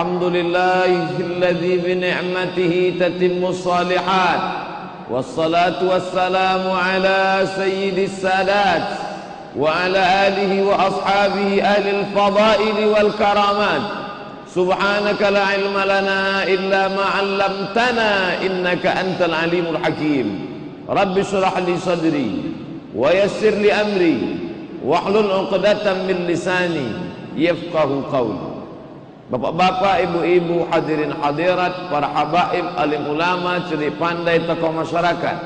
Alhamdulillahilladzi bi ni'matihi tatimmus shalihat. Wassalatu wassalamu ala sayyidis sadat wa ala alihi wa ashabihi ahlil fadaili wal karamat. Subhanaka la ilma lana illa ma 'allamtana innaka antal alimul hakim. Rabbi shrah li sadri wa yassir li amri wahlul 'uqdatam min lisani yafqahu qawli. Bapak-bapak, ibu-ibu, hadirin hadirat, para habaib, alim ulama, cerdik pandai, tokoh masyarakat,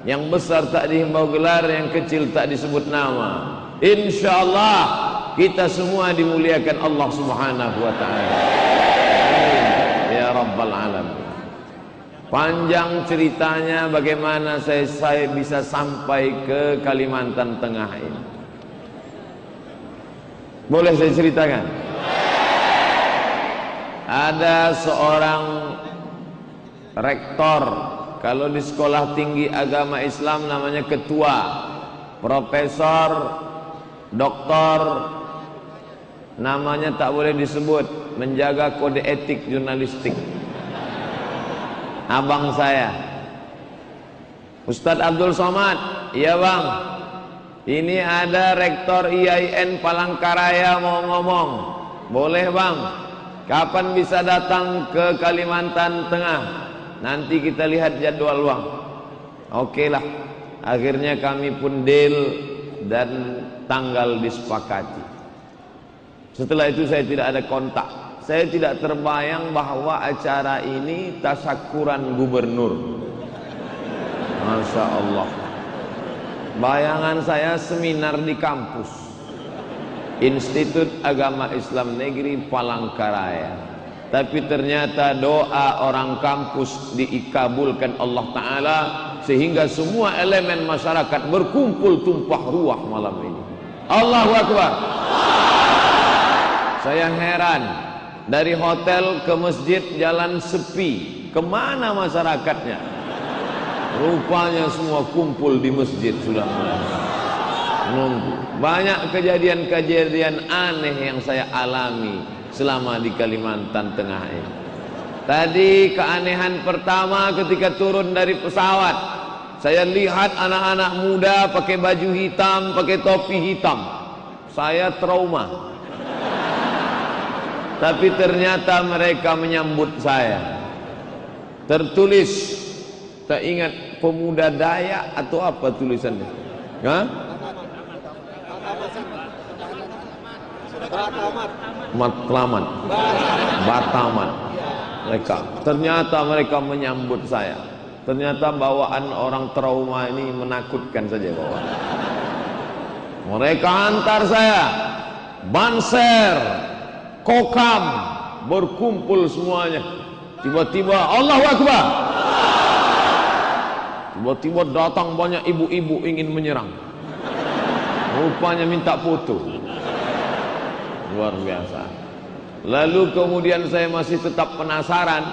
yang besar tak dihimbau gelar, yang kecil tak disebut nama. Insyaallah kita semua dimuliakan Allah Subhanahu wa taala. Amin ya rabbal alamin. Panjang ceritanya bagaimana saya bisa sampai ke Kalimantan Tengah ini. Boleh saya ceritakan? Ada seorang rektor, kalau di sekolah tinggi agama Islam namanya ketua, profesor, doktor, namanya tak boleh disebut, menjaga kode etik jurnalistik. Abang saya, Ustadz Abdul Somad. Iya bang, ini ada rektor IAIN Palangkaraya mau ngomong. Boleh bang? Kapan bisa datang ke Kalimantan Tengah? Nanti kita lihat jadwal bang. Oke lah. Akhirnya kami pun deal dan tanggal disepakati. Setelah itu saya tidak ada kontak. Saya tidak terbayang bahwa acara ini tasyakuran gubernur. Masya Allah. Bayangan saya seminar di kampus Institut Agama Islam Negeri Palangkaraya. Tapi ternyata doa orang kampus diikabulkan Allah Ta'ala, sehingga semua elemen masyarakat berkumpul tumpah ruah malam ini. Allahu Akbar. Saya heran, dari hotel ke masjid jalan sepi. Kemana masyarakatnya? Rupanya semua kumpul di masjid sudah mulai nunggu. Banyak kejadian-kejadian aneh yang saya alami selama di Kalimantan Tengah ini. Tadi keanehan pertama ketika turun dari pesawat, saya lihat anak-anak muda pakai baju hitam, pakai topi hitam. Saya trauma. Tapi ternyata mereka menyambut saya. Tertulis, tak ingat pemuda Dayak atau apa tulisannya? Hah? Matlamat, Bataman. Ternyata mereka menyambut saya. Ternyata bawaan orang trauma ini menakutkan saja bawaan. Mereka antar saya, Banser, Kokam, berkumpul semuanya. Tiba-tiba Allahu Akbar. Tiba-tiba datang banyak ibu-ibu ingin menyerang. Rupanya minta foto. Luar biasa. Lalu kemudian saya masih tetap penasaran,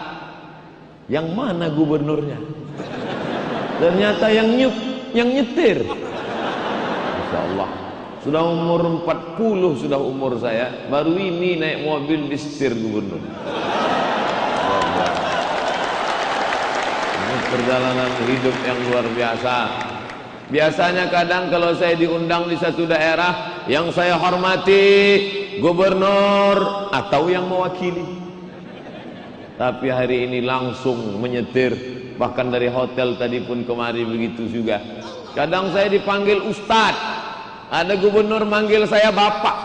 yang mana gubernurnya? Ternyata yang nyetir. Masya Allah. Sudah umur 40 sudah umur saya, baru ini naik mobil disetir gubernur. Ini perjalanan hidup yang luar biasa. Biasanya kadang kalau saya diundang di satu daerah, yang saya hormati gubernur atau yang mewakili. Tapi hari ini langsung menyetir. Bahkan dari hotel tadi pun kemari begitu juga. Kadang saya dipanggil Ustadz, ada gubernur manggil saya Bapak,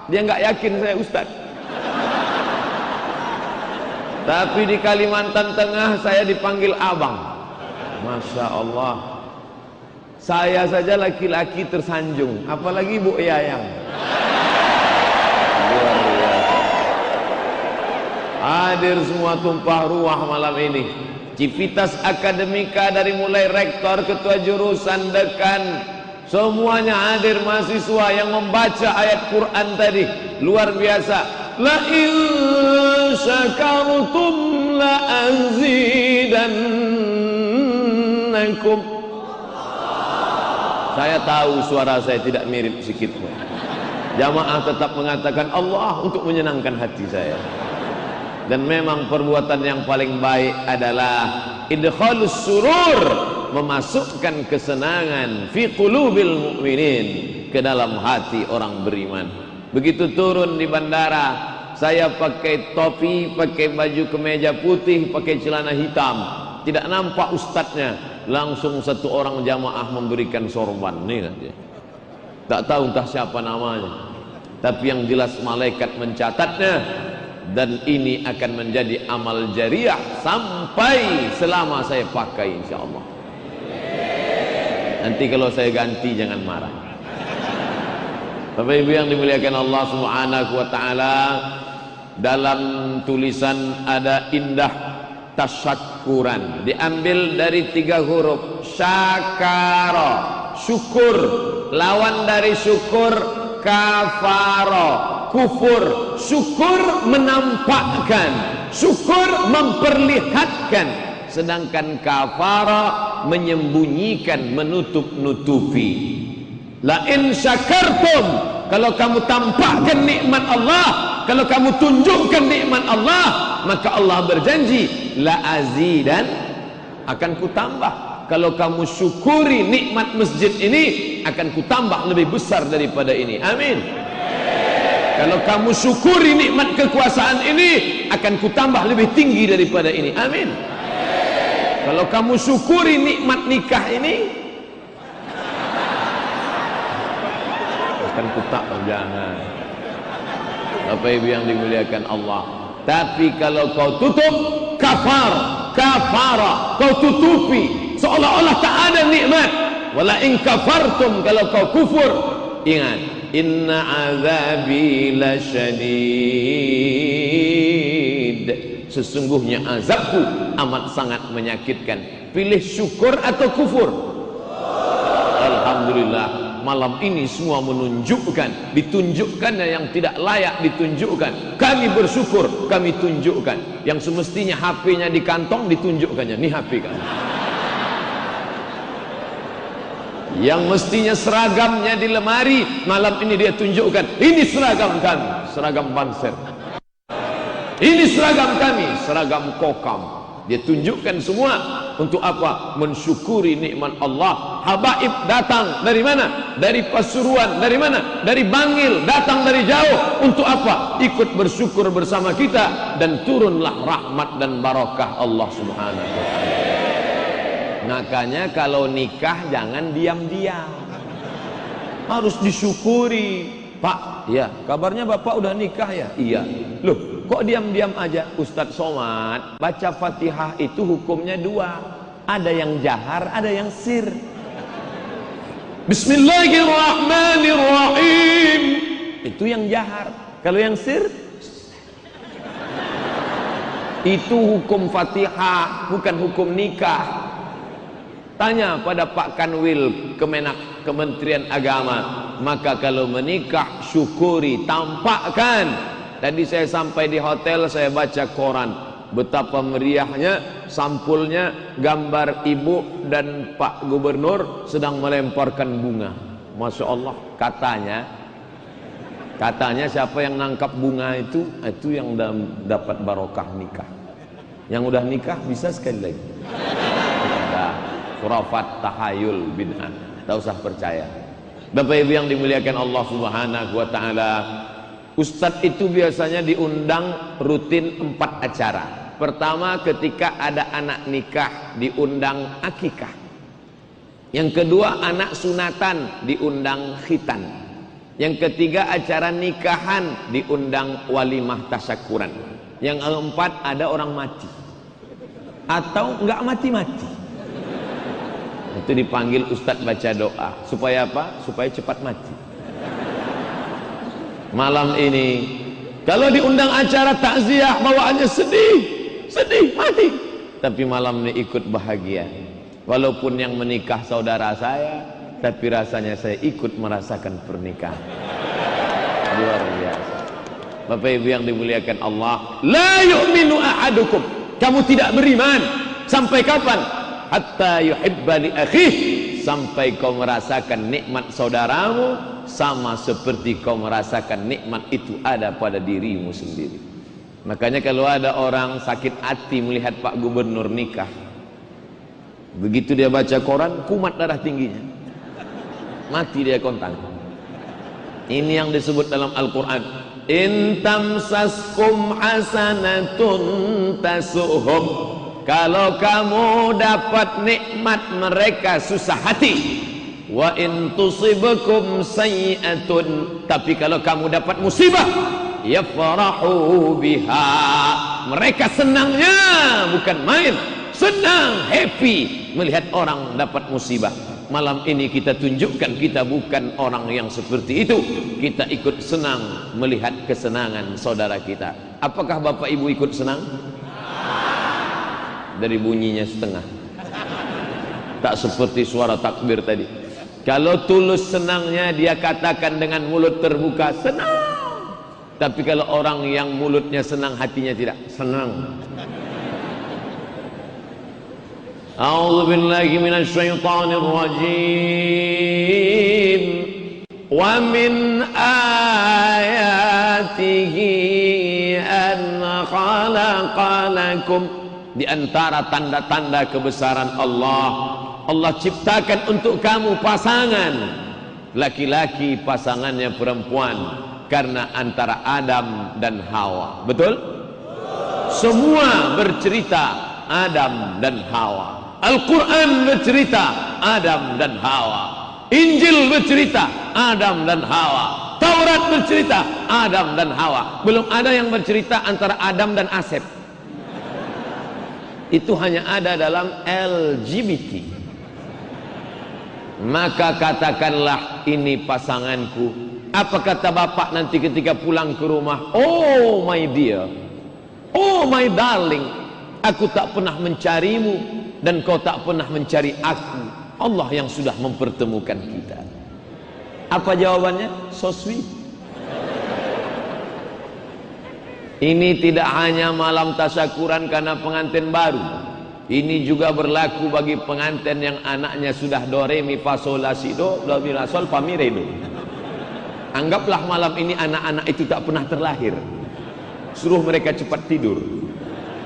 dia nggak yakin saya Ustadz. Tapi di Kalimantan Tengah saya dipanggil Abang. Masya Allah. Saya saja laki-laki tersanjung, apalagi Bu Yayang. Hadir semua tumpah ruah malam ini. Civitas akademika dari mulai rektor, ketua jurusan, dekan, semuanya hadir. Mahasiswa yang membaca ayat Quran tadi luar biasa. La in syakartum la azidannakum. Saya tahu suara saya tidak mirip sedikit pun. Jamaah tetap mengatakan Allah untuk menyenangkan hati saya. Dan memang perbuatan yang paling baik adalah idkhalus surur, memasukkan kesenangan fi qulubil mu'minin, ke dalam hati orang beriman. Begitu turun di bandara, saya pakai topi, pakai baju kemeja putih, pakai celana hitam, tidak nampak ustadznya, langsung satu orang jamaah memberikan sorban nih aja. Tak tahu entah siapa namanya, tapi yang jelas malaikat mencatatnya, dan ini akan menjadi amal jariah sampai selama saya pakai, insyaallah. Nanti kalau saya ganti jangan marah. Bapak Ibu yang dimuliakan Allah Subhanahu wa taala, dalam tulisan ada indah tasyakuran, diambil dari 3 huruf syakara, syukur. Lawan dari syukur kafara, kufur. Syukur menampakkan, syukur memperlihatkan, sedangkan kafara menyembunyikan, menutup-nutupi. La in syakartum, kalau kamu tampakkan nikmat Allah, kalau kamu tunjukkan nikmat Allah, maka Allah berjanji la azidan, akan kutambah. Kalau kamu syukuri nikmat masjid ini, akan kutambah lebih besar daripada ini. Amin. Kalau kamu syukuri nikmat kekuasaan ini, akan kutambah lebih tinggi daripada ini. Amin. Kalau kamu syukuri nikmat nikah ini, akan kutambah. Jangan. Bapak Ibu yang dimuliakan Allah. Tapi kalau kau tutup, kafara, kau tutupi, seolah-olah tak ada nikmat. Wala in kafartum, kalau kau kufur, ingat, inna azabi lasyadid, sesungguhnya azabku amat sangat menyakitkan. Pilih syukur atau kufur? Alhamdulillah, malam ini semua menunjukkan, ditunjukkannya yang tidak layak ditunjukkan. Kami bersyukur, kami tunjukkan. Yang semestinya HP-nya di kantong, ditunjukkannya, nih HP kami. Yang mestinya seragamnya di lemari, malam ini dia tunjukkan, ini seragam kami, seragam Banser. Ini seragam kami, seragam Kokam. Dia tunjukkan semua. Untuk apa? Mensyukuri nikmat Allah. Habaib datang dari mana? Dari Pasuruan. Dari mana? Dari Bangil, datang dari jauh. Untuk apa? Ikut bersyukur bersama kita, dan turunlah rahmat dan barakah Allah Subhanahu wa ta'ala. Makanya kalau nikah jangan diam-diam, harus disyukuri. Pak, ya, kabarnya Bapak udah nikah ya? Iya. Loh, kok diam-diam aja? Ustadz Somad, baca Fatihah itu hukumnya 2. Ada yang jahar, ada yang sir. Bismillahirrahmanirrahim, itu yang jahar. Kalau yang sir, itu hukum Fatihah, bukan hukum nikah. Tanya pada Pak Kanwil Kemenak, Kementerian Agama. Maka kalau menikah, syukuri, tampakkan. Tadi saya sampai di hotel, saya baca koran, betapa meriahnya, sampulnya gambar ibu dan Pak Gubernur sedang melemparkan bunga. Masya Allah. Katanya siapa yang nangkap bunga itu yang dapat barokah nikah. Yang udah nikah bisa sekali lagi. Khurafat, tahayul, bid'ah, tak usah percaya. Bapak Ibu yang dimuliakan Allah Subhanahu wa ta'ala, ustadz itu biasanya diundang rutin 4 acara. Pertama, ketika ada anak nikah, diundang akikah. Yang kedua, anak sunatan, diundang khitan. Yang ketiga, acara nikahan, diundang walimah tasyakuran. Yang keempat, ada orang mati atau enggak mati-mati, itu dipanggil ustadz baca doa. Supaya apa? Supaya cepat mati. Malam ini kalau diundang acara takziah, bawaannya sedih, mati. Tapi malam ini ikut bahagia. Walaupun yang menikah saudara saya, tapi rasanya saya ikut merasakan pernikahan. Luar biasa. Bapak Ibu yang dimuliakan Allah, la yu'minu ahadukum, kamu tidak beriman sampai kapan? Hatta yuhibba li akhih, sampai kau merasakan nikmat saudaramu sama seperti kau merasakan nikmat itu ada pada dirimu sendiri. Makanya kalau ada orang sakit hati melihat Pak Gubernur nikah, begitu dia baca koran, kumat darah tingginya, mati dia kontan. Ini yang disebut dalam Al-Quran, in tamsaskum hasanatun tasuhum. Kalau kamu dapat nikmat, mereka susah hati. Wa in tusibakum sayyi'atun, tapi kalau kamu dapat musibah, yafrahu biha, mereka senangnya bukan main, senang, happy melihat orang dapat musibah. Malam ini kita tunjukkan kita bukan orang yang seperti itu. Kita ikut senang melihat kesenangan saudara kita. Apakah Bapak Ibu ikut senang? Dari bunyinya setengah, tak seperti suara takbir tadi. Kalau tulus senangnya dia katakan dengan mulut terbuka, senang. Tapi kalau orang yang mulutnya senang, hatinya tidak senang. A'udzu billahi minasy syaithanir rajim. Wa min ayatihi an khalaqa lakum, di antara tanda-tanda kebesaran Allah, Allah ciptakan untuk kamu pasangan laki-laki, pasangannya perempuan, karena antara Adam dan Hawa. Betul? Semua bercerita Adam dan Hawa. Al-Quran bercerita Adam dan Hawa. Injil bercerita Adam dan Hawa. Taurat bercerita Adam dan Hawa. Belum ada yang bercerita antara Adam dan Asep. Itu hanya ada dalam LGBT. Maka katakanlah, ini pasanganku. Apa kata bapak nanti ketika pulang ke rumah? Oh my dear, oh my darling, aku tak pernah mencarimu dan kau tak pernah mencari aku. Allah yang sudah mempertemukan kita. Apa jawabannya? So sweet. Ini tidak hanya malam tasyakuran karena pengantin baru. Ini juga berlaku bagi pengantin yang anaknya sudah do re mi fa sol la si do la mi la sol fa mi re do. Anggaplah malam ini anak-anak itu tak pernah terlahir. Suruh mereka cepat tidur.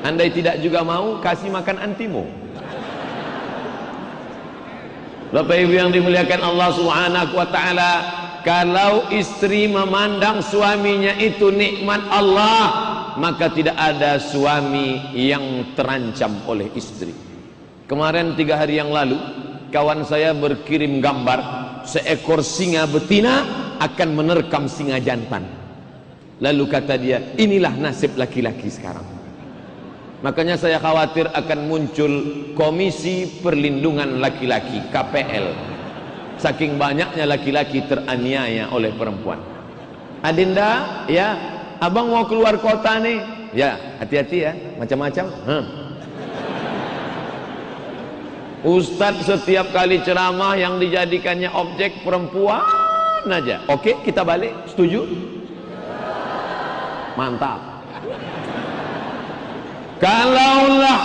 Andai tidak juga mau, kasih makan antimo. Bapak Ibu yang dimuliakan Allah Subhanahu wa taala, kalau istri memandang suaminya itu nikmat Allah, maka tidak ada suami yang terancam oleh istri. Kemarin 3 hari yang lalu, kawan saya berkirim gambar seekor singa betina akan menerkam singa jantan. Lalu kata dia, inilah nasib laki-laki sekarang. Makanya saya khawatir akan muncul Komisi Perlindungan Laki-laki, KPL. Saking banyaknya laki-laki teraniaya oleh perempuan. Adinda, ya, abang mau keluar kota nih. Ya, hati-hati ya, macam-macam. Ustadz setiap kali ceramah yang dijadikannya objek perempuan aja. Oke, kita balik, setuju? Mantap. Kalaulah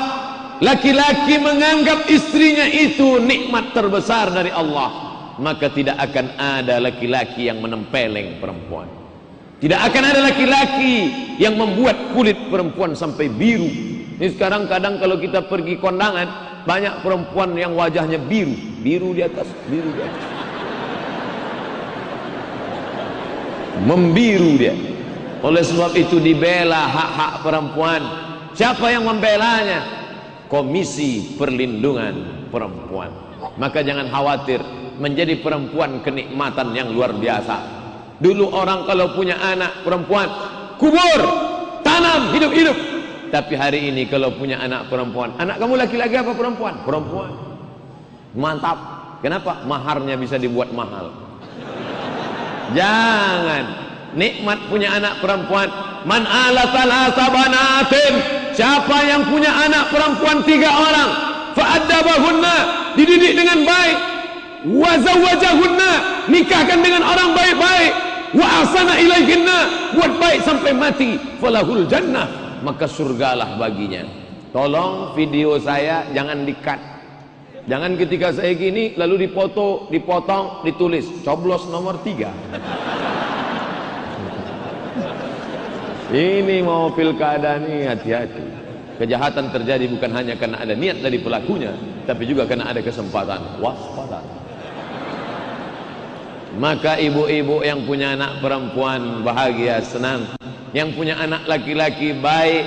laki-laki menganggap istrinya itu nikmat terbesar dari Allah, maka tidak akan ada laki-laki yang menempeleng perempuan. Tidak akan ada laki-laki yang membuat kulit perempuan sampai biru. Ini sekarang kadang kalau kita pergi kondangan, banyak perempuan yang wajahnya biru, biru di atas, biru di atas, membiru dia. Oleh sebab itu dibela hak-hak perempuan. Siapa yang membelanya? Komisi Perlindungan Perempuan. Maka jangan khawatir, menjadi perempuan kenikmatan yang luar biasa. Dulu orang kalau punya anak perempuan, kubur, tanam, hidup-hidup. Tapi hari ini kalau punya anak perempuan, anak kamu laki-laki apa perempuan? Perempuan. Mantap. Kenapa? Maharnya bisa dibuat mahal. Jangan. Nikmat punya anak perempuan. Man ala thalatha banatin, siapa yang punya anak perempuan 3 orang, fa'addabahunna, dididik dengan baik, wa zawwajahunna, nikahkan dengan orang baik-baik, wa ahsana ilaihinna, buat baik sampai mati, falahul jannah, maka surgalah baginya. Tolong video saya jangan di-cut. Jangan ketika saya gini lalu dipoto, dipotong, ditulis coblos nomor 3. Ini mau pilkada nih, hati-hati. Kejahatan terjadi bukan hanya karena ada niat dari pelakunya, tapi juga karena ada kesempatan. Waspada. Maka ibu-ibu yang punya anak perempuan bahagia, senang. Yang punya anak laki-laki baik,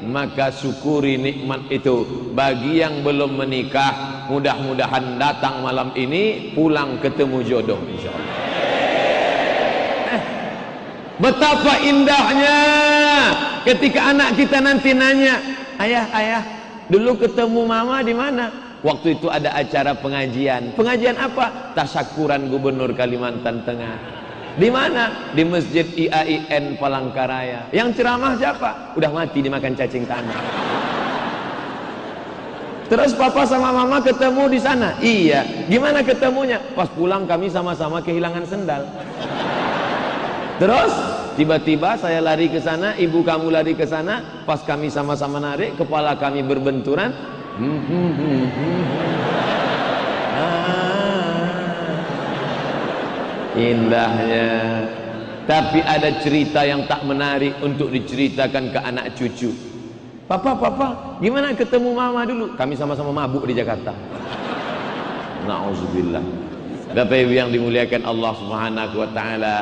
maka syukuri nikmat itu. Bagi yang belum menikah, mudah-mudahan datang malam ini pulang ketemu jodoh, insyaallah. Betapa indahnya ketika anak kita nanti nanya, ayah, dulu ketemu mama di mana? Waktu itu ada acara pengajian. Pengajian apa? Tasyakuran Gubernur Kalimantan Tengah. Di mana? Di Masjid IAIN Palangkaraya. Yang ceramah siapa? Udah mati dimakan cacing tanah. Terus papa sama mama ketemu di sana. Iya. Gimana ketemunya? Pas pulang kami sama-sama kehilangan sendal. Terus tiba-tiba saya lari ke sana, ibu kamu lari ke sana. Pas kami sama-sama narik, kepala kami berbenturan. Indahnya. Tapi ada cerita yang tak menarik untuk diceritakan ke anak cucu. Papa, gimana ketemu mama dulu? Kami sama-sama mabuk di Jakarta. Na'udzubillah. Bapak Ibu yang dimuliakan Allah Subhanahu wa taala,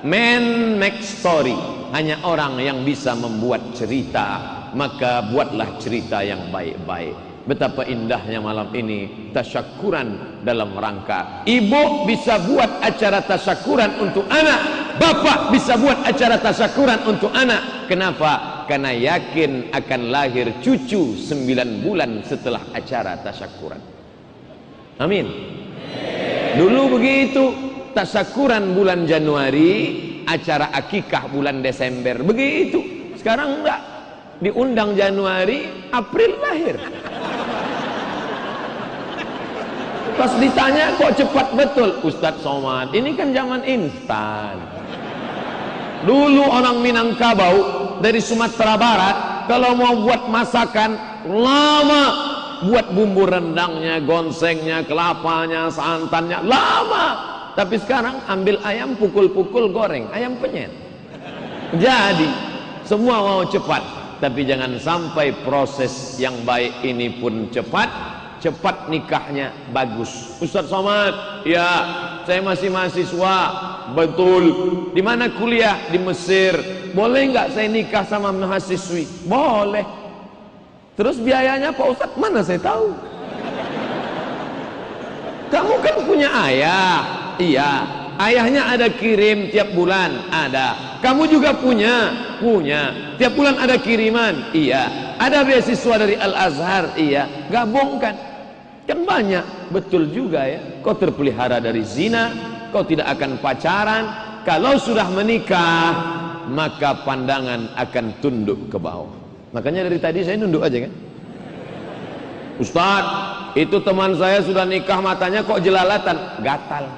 man make story. Hanya orang yang bisa membuat cerita, maka buatlah cerita yang baik-baik. Betapa indahnya malam ini tasyakuran dalam rangka ibu bisa buat acara tasyakuran untuk anak, bapak bisa buat acara tasyakuran untuk anak. Kenapa? Karena yakin akan lahir cucu 9 bulan setelah acara tasyakuran. Amin. Dulu begitu, tasyakuran bulan Januari, acara akikah bulan Desember, begitu. Sekarang enggak, diundang Januari, April lahir. Pas ditanya kok cepat betul, Ustadz Somad, ini kan zaman instan. Dulu orang Minangkabau dari Sumatera Barat kalau mau buat masakan lama, buat bumbu rendangnya, gonsengnya, kelapanya, santannya lama. Tapi sekarang ambil ayam, pukul-pukul, goreng, ayam penyet. Jadi semua mau cepat, tapi jangan sampai proses yang baik ini pun cepat. Cepat nikahnya bagus. Ustadz Somad, ya saya masih mahasiswa. Betul. Di mana kuliah? Di Mesir. Boleh nggak saya nikah sama mahasiswi? Boleh. Terus biayanya Pak Ustadz, mana saya tahu? Kamu kan punya ayah. Iya. Ayahnya ada kirim tiap bulan. Ada. Kamu juga punya. Tiap bulan ada kiriman. Iya. Ada beasiswa dari Al-Azhar. Iya. Gabungkan. Kan banyak. Betul juga ya. Kau terpelihara dari zina, kau tidak akan pacaran. Kalau sudah menikah, maka pandangan akan tunduk ke bawah. Makanya dari tadi saya nunduk aja kan. Ustadz, itu teman saya sudah nikah, matanya kok jelalatan, gatal.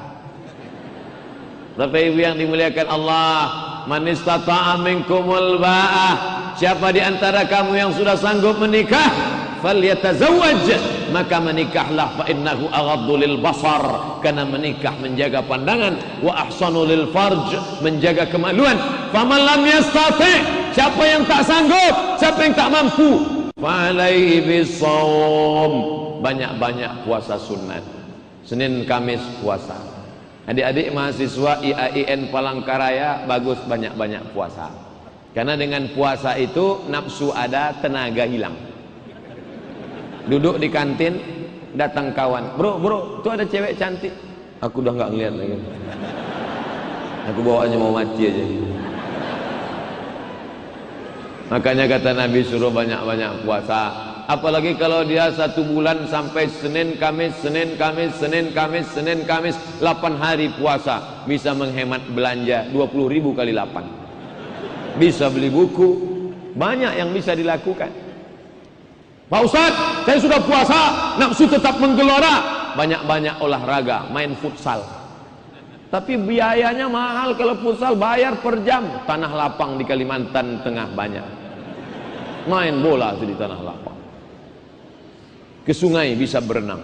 Bapak Ibu yang dimuliakan Allah, man istata'a minkumul ba'ah, siapa di antara kamu yang sudah sanggup menikah, falyatazawwaj, maka menikahlah, fa innahu aghaddu lil basar, karena menikah menjaga pandangan, wa ahsanu lil farj, menjaga kemaluan. Faman lam yastati, siapa yang tak sanggup, siapa yang tak mampu, fa alaihi bisawm, banyak-banyak puasa sunat. Senin Kamis puasa. Adik-adik mahasiswa IAIN Palangkaraya, bagus banyak-banyak puasa. Karena dengan puasa itu nafsu ada, tenaga hilang. Duduk di kantin, datang kawan, bro, tuh ada cewek cantik. Aku udah nggak ngeliat lagi. Aku bawaannya mau mati aja. Makanya kata Nabi suruh banyak-banyak puasa. Apalagi kalau dia 1 bulan sampai Senin Kamis, 8 hari puasa, bisa menghemat belanja 20.000 kali 8. Bisa beli buku, banyak yang bisa dilakukan. Pak Ustadz, saya sudah puasa, nafsu tetap menggelora. Banyak-banyak olahraga, main futsal. Tapi biayanya mahal. Kalau futsal bayar per jam. Tanah lapang di Kalimantan Tengah banyak. Main bola di tanah lapang. Ke sungai bisa berenang.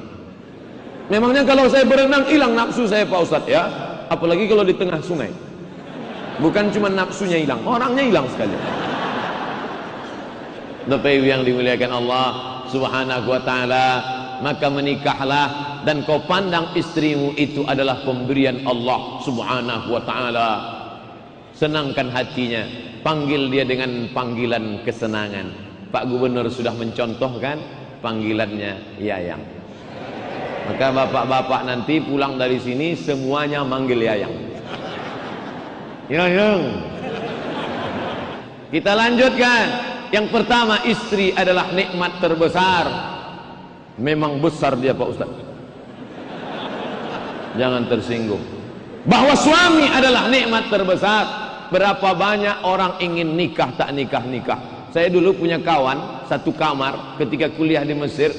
Memangnya kalau saya berenang hilang nafsu saya Pak Ustadz ya? Apalagi kalau di tengah sungai. Bukan cuma nafsunya hilang, orangnya hilang sekali. Bapak Ibu yang dimuliakan Allah Subhanahu wa taala, maka menikahlah dan kau pandang istrimu itu adalah pemberian Allah Subhanahu wa taala. Senangkan hatinya, panggil dia dengan panggilan kesenangan. Pak Gubernur sudah mencontohkan panggilannya Yayang. Maka bapak-bapak nanti pulang dari sini semuanya manggil Yayang. Yayang. Kita lanjutkan. Yang pertama, istri adalah nikmat terbesar. Memang besar dia Pak Ustaz. Jangan tersinggung. Bahwa suami adalah nikmat terbesar. Berapa banyak orang ingin nikah tak nikah-nikah. Saya dulu punya kawan satu kamar ketika kuliah di Mesir.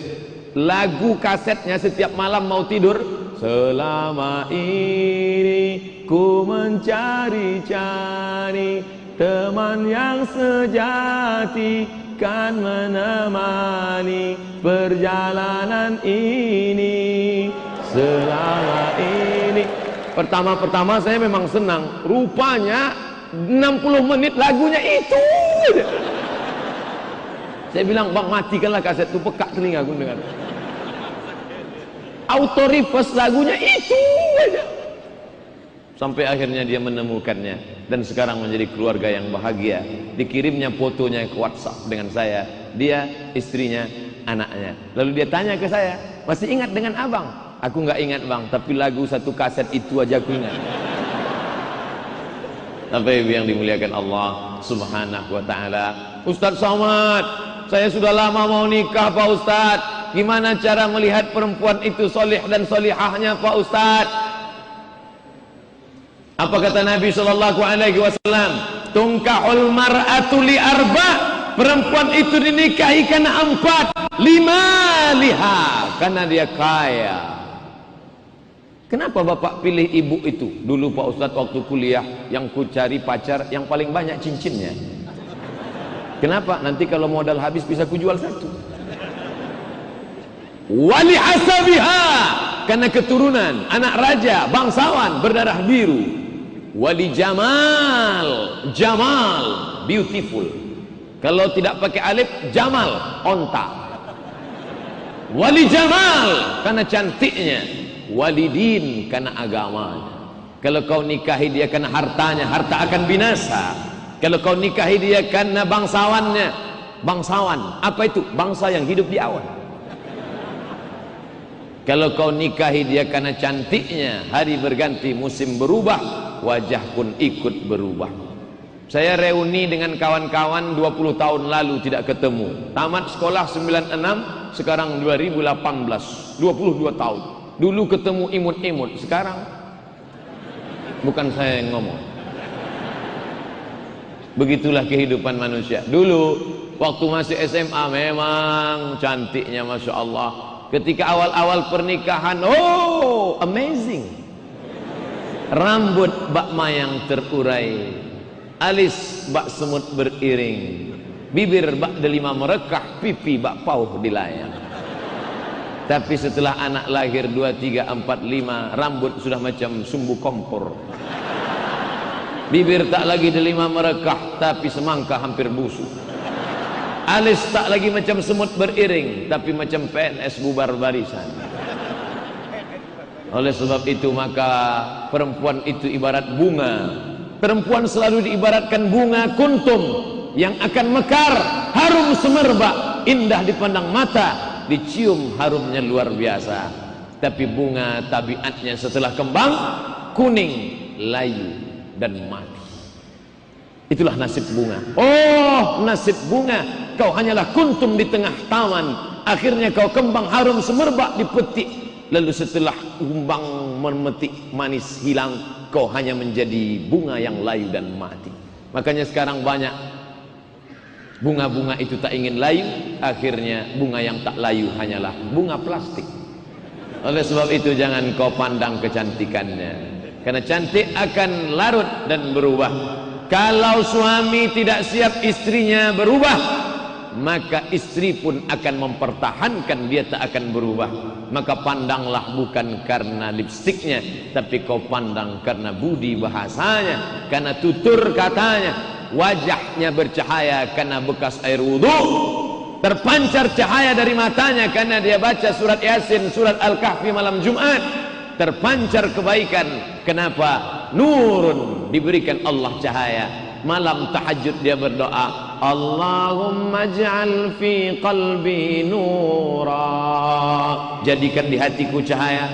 Lagu kasetnya setiap malam mau tidur, selama ini ku mencari-cari teman yang sejati kan menemani perjalanan ini selama ini. Pertama-pertama saya memang senang. Rupanya 60 menit lagunya itu. Saya bilang, bang matikanlah kaset itu, pekak telinga aku dengar. Auto reverse lagunya itu aja. Sampai akhirnya dia menemukannya dan sekarang menjadi keluarga yang bahagia. Dikirimnya fotonya ke WhatsApp dengan saya, dia, istrinya, anaknya. Lalu dia tanya ke saya, masih ingat dengan abang? Aku nggak ingat bang, tapi lagu satu kaset itu aja aku ingat. Bapak Ibu yang dimuliakan Allah Subhanahu wa taala. Ustaz Somad, saya sudah lama mau nikah Pak Ustaz. Gimana cara melihat perempuan itu solih dan solihahnya Pak Ustaz? Apa kata Nabi sallallahu alaihi wasallam? Tungkahul mar'atu li arba. Perempuan itu dinikahi karena 4. 5 liha, karena dia kaya. Kenapa Bapak pilih ibu itu? Dulu Pak Ustadz waktu kuliah yang ku cari pacar yang paling banyak cincinnya. Kenapa? Nanti kalau modal habis bisa ku jual satu. Wali asabiha, karena keturunan anak raja, bangsawan berdarah biru. Wali jamal, jamal, beautiful. Kalau tidak pakai alif, jamal, onta. Wali jamal, karena cantiknya. Walidin, karena agamanya. Kalau kau nikahi dia karena hartanya, harta akan binasa. Kalau kau nikahi dia karena bangsawannya, bangsawan, apa itu? Bangsa yang hidup di awan. Kalau kau nikahi dia karena cantiknya, hari berganti, musim berubah, wajah pun ikut berubah. Saya reuni dengan kawan-kawan 20 tahun lalu tidak ketemu. Tamat sekolah 96, sekarang 2018, 22 tahun. Dulu ketemu imut-imut, sekarang bukan saya yang ngomong. Begitulah kehidupan manusia. Dulu waktu masih SMA memang cantiknya Masya Allah. Ketika awal-awal pernikahan, oh amazing. Rambut bak mayang terurai, alis bak semut beriring, bibir bak delima merekah, pipi bak pauh dilayang. Tapi setelah anak lahir 2, 3, 4, 5, rambut sudah macam sumbu kompor. Bibir tak lagi delima merekah, tapi semangka hampir busuk. Alis tak lagi macam semut beriring, tapi macam PNS bubar barisan. Oleh sebab itu maka perempuan itu ibarat bunga. Perempuan selalu diibaratkan bunga kuntum yang akan mekar, harum semerbak, indah dipandang mata, dicium harumnya luar biasa. Tapi bunga tabiatnya setelah kembang kuning, layu dan mati. Itulah nasib bunga. Oh, nasib bunga, kau hanyalah kuntum di tengah taman. Akhirnya kau kembang harum semerbak dipetik. Lalu setelah kumbang memetik manis hilang, kau hanya menjadi bunga yang layu dan mati. Makanya sekarang banyak bunga-bunga itu tak ingin layu, akhirnya bunga yang tak layu hanyalah bunga plastik. Oleh sebab itu jangan kau pandang kecantikannya, karena cantik akan larut dan berubah. Kalau suami tidak siap istrinya berubah, maka istri pun akan mempertahankan dia tak akan berubah. Maka pandanglah bukan karena lipstiknya, tapi kau pandang karena budi bahasanya, karena tutur katanya, wajahnya bercahaya karena bekas air wudhu, terpancar cahaya dari matanya karena dia baca surat Yasin, surat Al-Kahfi malam Jumat, terpancar kebaikan. Kenapa? Nurun, diberikan Allah cahaya. Malam tahajud dia berdoa, Allahumma ij'al fi qalbi nura, jadikan di hatiku cahaya,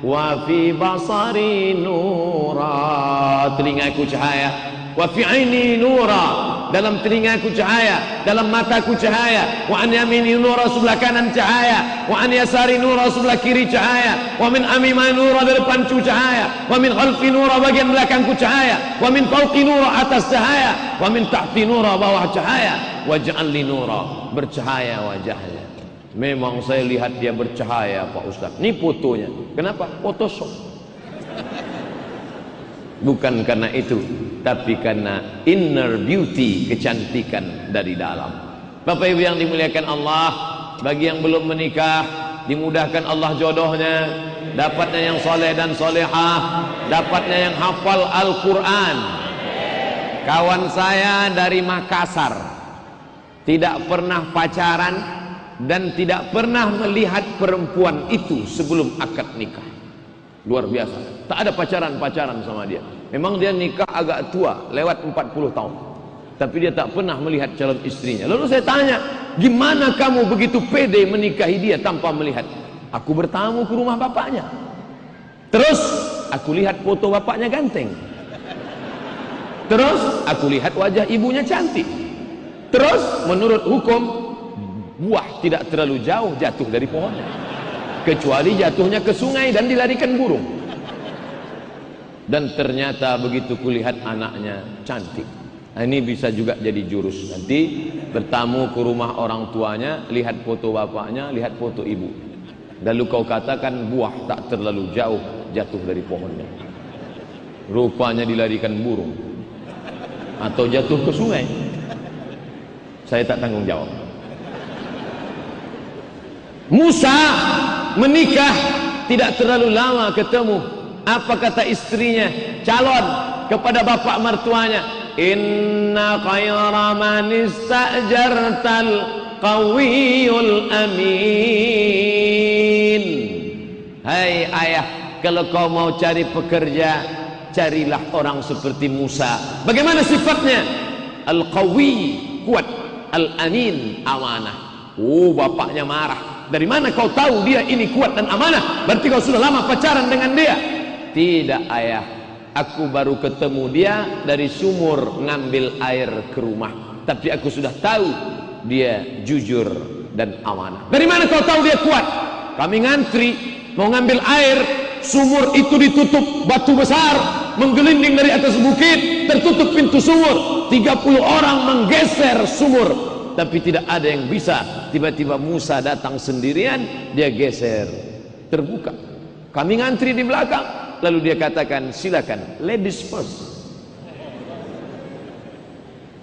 wa fi basari nura, telingaku cahaya, wa fi aini nura, dalam telingaku cahaya, dalam mataku cahaya, wa an yamini nura, sebelah kanan cahaya, wa an yasari nura, sebelah kiri cahaya, wa min amimai nura, dari depanku cahaya, wa min khalfi nura, bagian belakangku cahaya, wa min fawqi nura, atas cahaya, wa min tahti nura, bawah cahaya, wa ja'alni nura, bercahaya wajahnya. Memang saya lihat dia bercahaya Pak Ustaz. Ini fotonya. Kenapa? Photoshop. Bukan karena itu, tapi karena inner beauty, kecantikan dari dalam. Bapak Ibu yang dimuliakan Allah, bagi yang belum menikah, dimudahkan Allah jodohnya, dapatnya yang soleh dan solehah, dapatnya yang hafal Al-Quran. Kawan saya dari Makassar, tidak pernah pacaran dan tidak pernah melihat perempuan itu sebelum akad nikah. Luar biasa, tak ada pacaran-pacaran sama dia. Memang dia nikah agak tua, lewat 40 tahun, tapi dia tak pernah melihat calon istrinya. Lalu saya tanya, gimana kamu begitu pede menikahi dia tanpa melihat? Aku bertamu ke rumah bapaknya, terus aku lihat foto bapaknya ganteng, terus aku lihat wajah ibunya cantik, terus menurut hukum buah tidak terlalu jauh jatuh dari pohonnya, kecuali jatuhnya ke sungai dan dilarikan burung. Dan ternyata begitu kulihat anaknya cantik. Nah, ini bisa juga jadi jurus. Nanti bertamu ke rumah orang tuanya, lihat foto bapaknya, lihat foto ibu, lalu kau katakan buah tak terlalu jauh jatuh dari pohonnya, rupanya dilarikan burung atau jatuh ke sungai. Saya tak tanggung jawab. Musa menikah tidak terlalu lama ketemu. Apa kata istrinya, calon kepada bapak mertuanya, inna khayra man istajartal qawiyul amin. Hai ayah, kalau kau mau cari pekerja, carilah orang seperti Musa. Bagaimana sifatnya? Al-qawi, kuat, al-amin, amanah. Oh, bapaknya marah. Dari mana kau tahu dia ini kuat dan amanah? Berarti kau sudah lama pacaran dengan dia. Tidak ayah, aku baru ketemu dia dari sumur ngambil air ke rumah, tapi aku sudah tahu dia jujur dan amanah. Dari mana kau tahu dia kuat? Kami ngantri mau ngambil air, sumur itu ditutup batu besar menggelinding dari atas bukit, tertutup pintu sumur, 30 orang menggeser sumur, tapi tidak ada yang bisa. Tiba-tiba Musa datang sendirian, dia geser, terbuka. Kami ngantri di belakang. Lalu dia katakan, silakan, ladies first.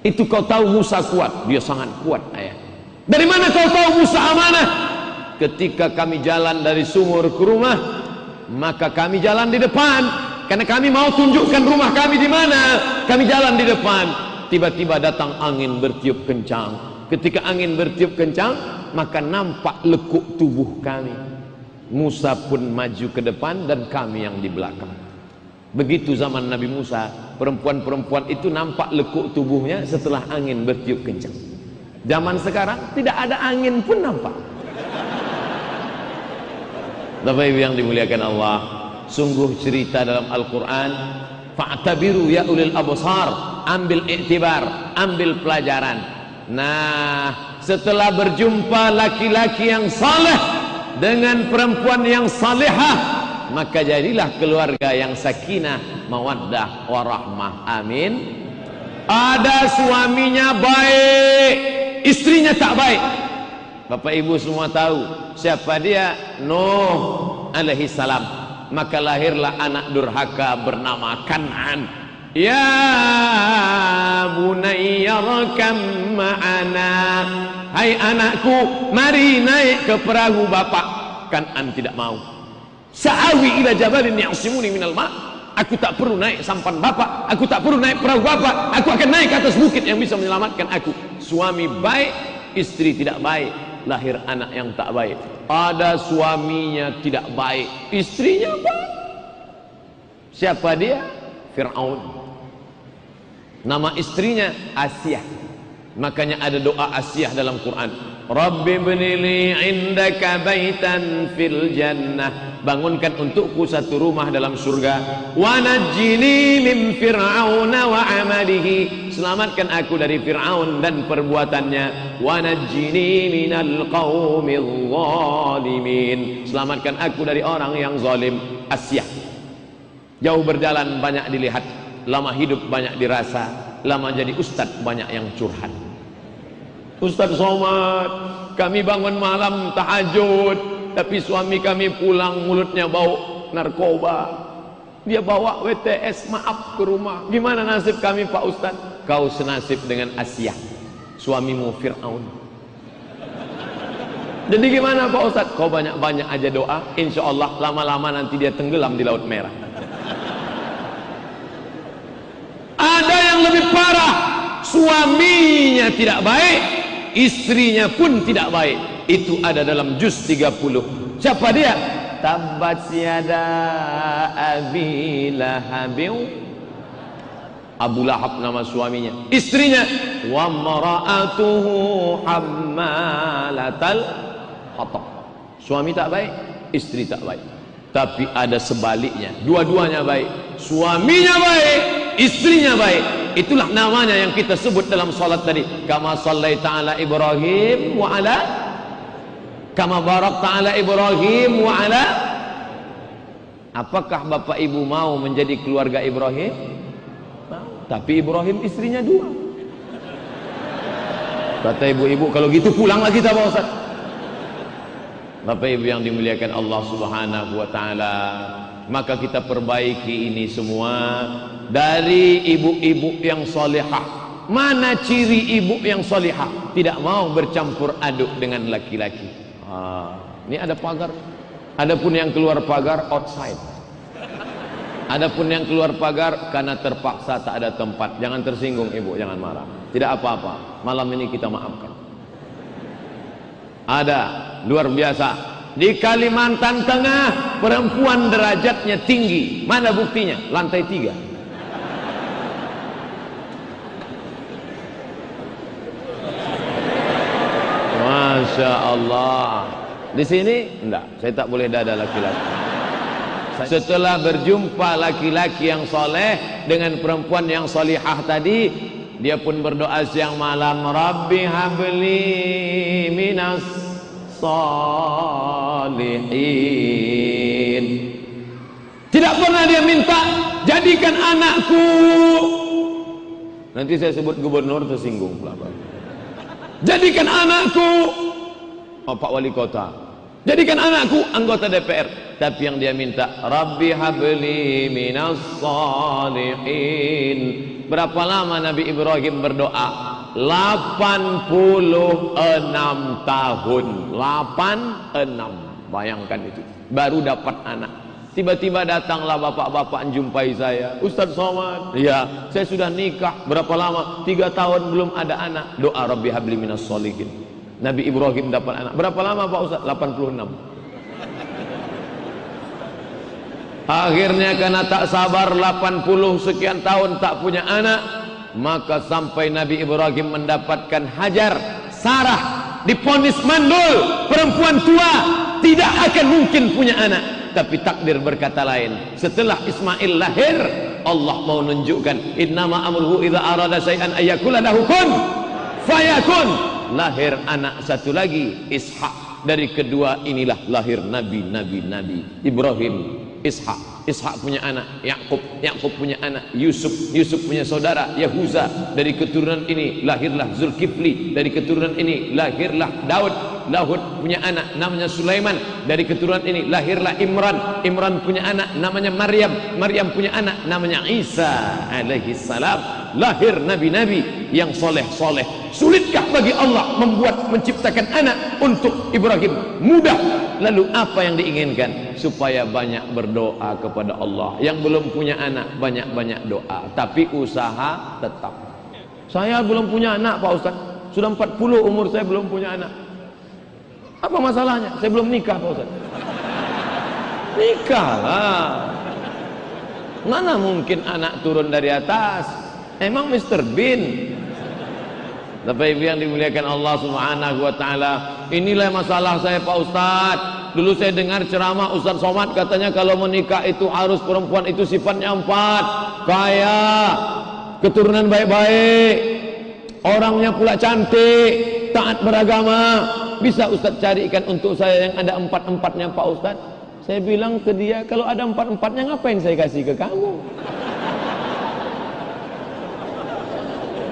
Itu kau tahu Musa kuat? Dia sangat kuat ayah. Dari mana kau tahu Musa amanah? Ketika kami jalan dari sumur ke rumah, maka kami jalan di depan, karena kami mau tunjukkan rumah kami di mana. Kami jalan di depan, tiba-tiba datang angin bertiup kencang. Ketika angin bertiup kencang, maka nampak lekuk tubuh kami. Musa pun maju ke depan dan kami yang di belakang. Begitu zaman Nabi Musa, perempuan-perempuan itu nampak lekuk tubuhnya setelah angin bertiup kencang. Zaman sekarang tidak ada angin pun nampak. Bapak Ibu yang dimuliakan Allah, sungguh cerita dalam Al-Quran, fa'tabiru ya ulil absar, ambil iktibar, ambil pelajaran. Nah, setelah berjumpa laki-laki yang saleh dengan perempuan yang salihah, maka jadilah keluarga yang sakinah, mawaddah, warahmah. Amin. Ada suaminya baik, istrinya tak baik. Bapak Ibu semua tahu siapa dia? Nuh alaihi salam. Maka lahirlah anak durhaka bernama Kan'an. Ya bunayya rakam ma'ana, hai anakku, mari naik ke perahu bapak. Kan'an tidak mau. Sa'awi ila jabalin ya'simuni minal ma', Aku tak perlu naik sampan bapak, aku tak perlu naik perahu bapak, aku akan naik ke atas bukit yang bisa menyelamatkan aku. Suami baik, istri tidak baik, lahir anak yang tak baik. Ada suaminya tidak baik, istrinya baik. Siapa dia? Fir'aun. Nama istrinya Asiyah. Makanya ada doa Asiyah dalam Quran. Rabbi bnili indaka baitan fil jannah. Bangunkan untukku satu rumah dalam surga. Wa najjini min fir'auna wa amalihi. Selamatkan aku dari Fir'aun dan perbuatannya. Wa najjini minal qaumil zalimin. Selamatkan aku dari orang yang zalim. Asiyah. Jauh berjalan banyak dilihat, lama hidup banyak dirasa, lama jadi ustadz banyak yang curhat. Ustadz Somad, kami bangun malam tahajud, tapi suami kami pulang mulutnya bau narkoba. Dia bawa WTS maaf ke rumah. Gimana nasib kami Pak Ustadz? Kau senasib dengan Asiyah, suamimu Fir'aun. Jadi gimana Pak Ustadz? Kau banyak-banyak aja doa, insya Allah lama-lama nanti dia tenggelam di Laut Merah. Ada yang lebih parah, suaminya tidak baik, istrinya pun tidak baik. Itu ada dalam juz 30. Siapa dia? Tabbat yada abi lahabin. Abu Lahab nama suaminya. Istrinya wa mara'atuhu hammalatal hatab. Suami tak baik, istri tak baik. Tapi ada sebaliknya, dua-duanya baik. Suaminya baik, istrinya baik. Itulah namanya yang kita sebut dalam salat tadi. Kama sallaita ala Ibrahim wa ala, kama barakta ala Ibrahim wa ala. Apakah bapak ibu mau menjadi keluarga Ibrahim? Mau. Tapi Ibrahim istrinya 2. Kata ibu-ibu, kalau gitu pulanglah kita Pak Ustaz. Bapak ibu yang dimuliakan Allah subhanahu wa ta'ala, maka kita perbaiki ini semua dari ibu-ibu yang solehah. Mana ciri ibu yang solehah? Tidak mau bercampur aduk dengan laki-laki. Ini ada pagar. Adapun yang keluar pagar outside. Adapun yang keluar pagar karena terpaksa tak ada tempat. Jangan tersinggung ibu, jangan marah. Tidak apa-apa. Malam ini kita maafkan. Ada luar biasa di Kalimantan Tengah, perempuan derajatnya tinggi. Mana buktinya? Lantai 3. Masya Allah. Di sini enggak, saya tak boleh dada laki-laki. Setelah berjumpa laki-laki yang soleh dengan perempuan yang solihah tadi, dia pun berdoa siang malam, Rabbi habli minas salihin. Tidak pernah dia minta jadikan anakku. Nanti saya sebut gubernur tersinggung. Jadikan anakku Pak Wali Kota. Jadikan anakku anggota DPR. Tapi yang dia minta, Rabbi habli minas salihin. Berapa lama Nabi Ibrahim berdoa? 86 tahun. 86. Bayangkan itu. Baru dapat anak. Tiba-tiba datanglah bapak-bapak menjumpai saya. Ustadz Somad, ya, saya sudah nikah. Berapa lama? 3 tahun belum ada anak. Doa Rabbi habli minas salihin. Nabi Ibrahim dapat anak. Berapa lama Pak Ustadz? 86. Akhirnya karena tak sabar 80 sekian tahun tak punya anak, maka sampai Nabi Ibrahim mendapatkan Hajar, Sarah, diponis mandul, perempuan tua, tidak akan mungkin punya anak. Tapi takdir berkata lain. Setelah Ismail lahir, Allah mau menunjukkan innama amruhu idza arada syai'an ayyakula lahu kun fayakun. Lahir anak satu lagi, Ishak. Dari kedua inilah lahir nabi Ibrahim, Ishak. Ishak punya anak Yakub, Yakub punya anak Yusuf, Yusuf punya saudara Yahuza. Dari keturunan ini lahirlah Zulkifli. Dari keturunan ini lahirlah Daud. Daud punya anak namanya Sulaiman. Dari keturunan ini lahirlah Imran. Imran punya anak namanya Maryam. Maryam punya anak namanya Isa alaihi salam. lahir nabi-nabi yang soleh-soleh. Sulitkah bagi Allah menciptakan anak untuk Ibrahim? Mudah. Lalu apa yang diinginkan? Supaya banyak berdoa kepada Allah. Yang belum punya anak banyak-banyak doa, tapi usaha tetap. Saya belum punya anak Pak Ustaz, sudah 40 umur saya belum punya anak. Apa masalahnya? Saya belum nikah Pak Ustaz. Nikahlah. Mana mungkin anak turun dari atas? Emang Mr. Bean? Tapi yang dimuliakan Allah Subhanahu wa taala, inilah masalah saya Pak Ustaz. Dulu saya dengar ceramah Ustaz Somad, katanya kalau menikah itu harus perempuan itu sifatnya 4, kaya, keturunan baik-baik, orangnya pula cantik, taat beragama. Bisa Ustaz carikan untuk saya yang ada 4-4-nya Pak Ustaz? Saya bilang ke dia, kalau ada 4-4-nya ngapain saya kasih ke kamu?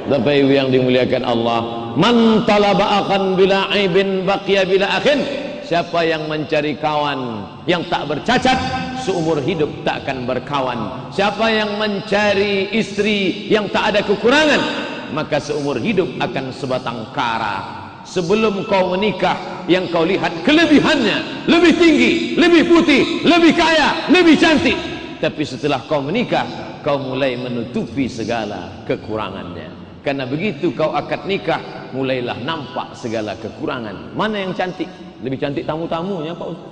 Bapak Ibu yang dimuliakan Allah, man talaba akhan bila aibin baqiya bila akhin. Siapa yang mencari kawan yang tak bercacat, seumur hidup tak akan berkawan. Siapa yang mencari istri yang tak ada kekurangan, maka seumur hidup akan sebatang kara. Sebelum kau menikah, yang kau lihat kelebihannya, lebih tinggi, lebih putih, lebih kaya, lebih cantik. Tapi setelah kau menikah, kau mulai menutupi segala kekurangannya. Karena begitu kau akad nikah, mulailah nampak segala kekurangan. Mana yang cantik? Lebih cantik tamu-tamunya Pak Ustaz.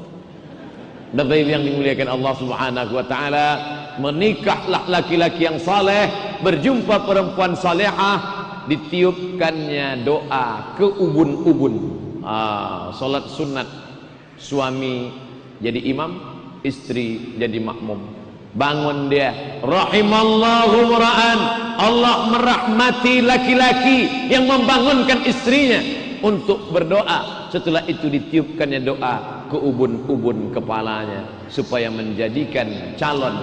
Bapak Ibu yang dimuliakan Allah Subhanahu wa taala, menikahlah laki-laki yang saleh, berjumpa perempuan salehah, ditiupkannya doa ke ubun-ubun. Salat sunat, suami jadi imam, istri jadi makmum. Bangun dia, rahimallahu ra'an, Allah merahmati laki-laki yang membangunkan istrinya untuk berdoa. Setelah itu ditiupkannya doa ke ubun-ubun kepalanya, supaya menjadikan calon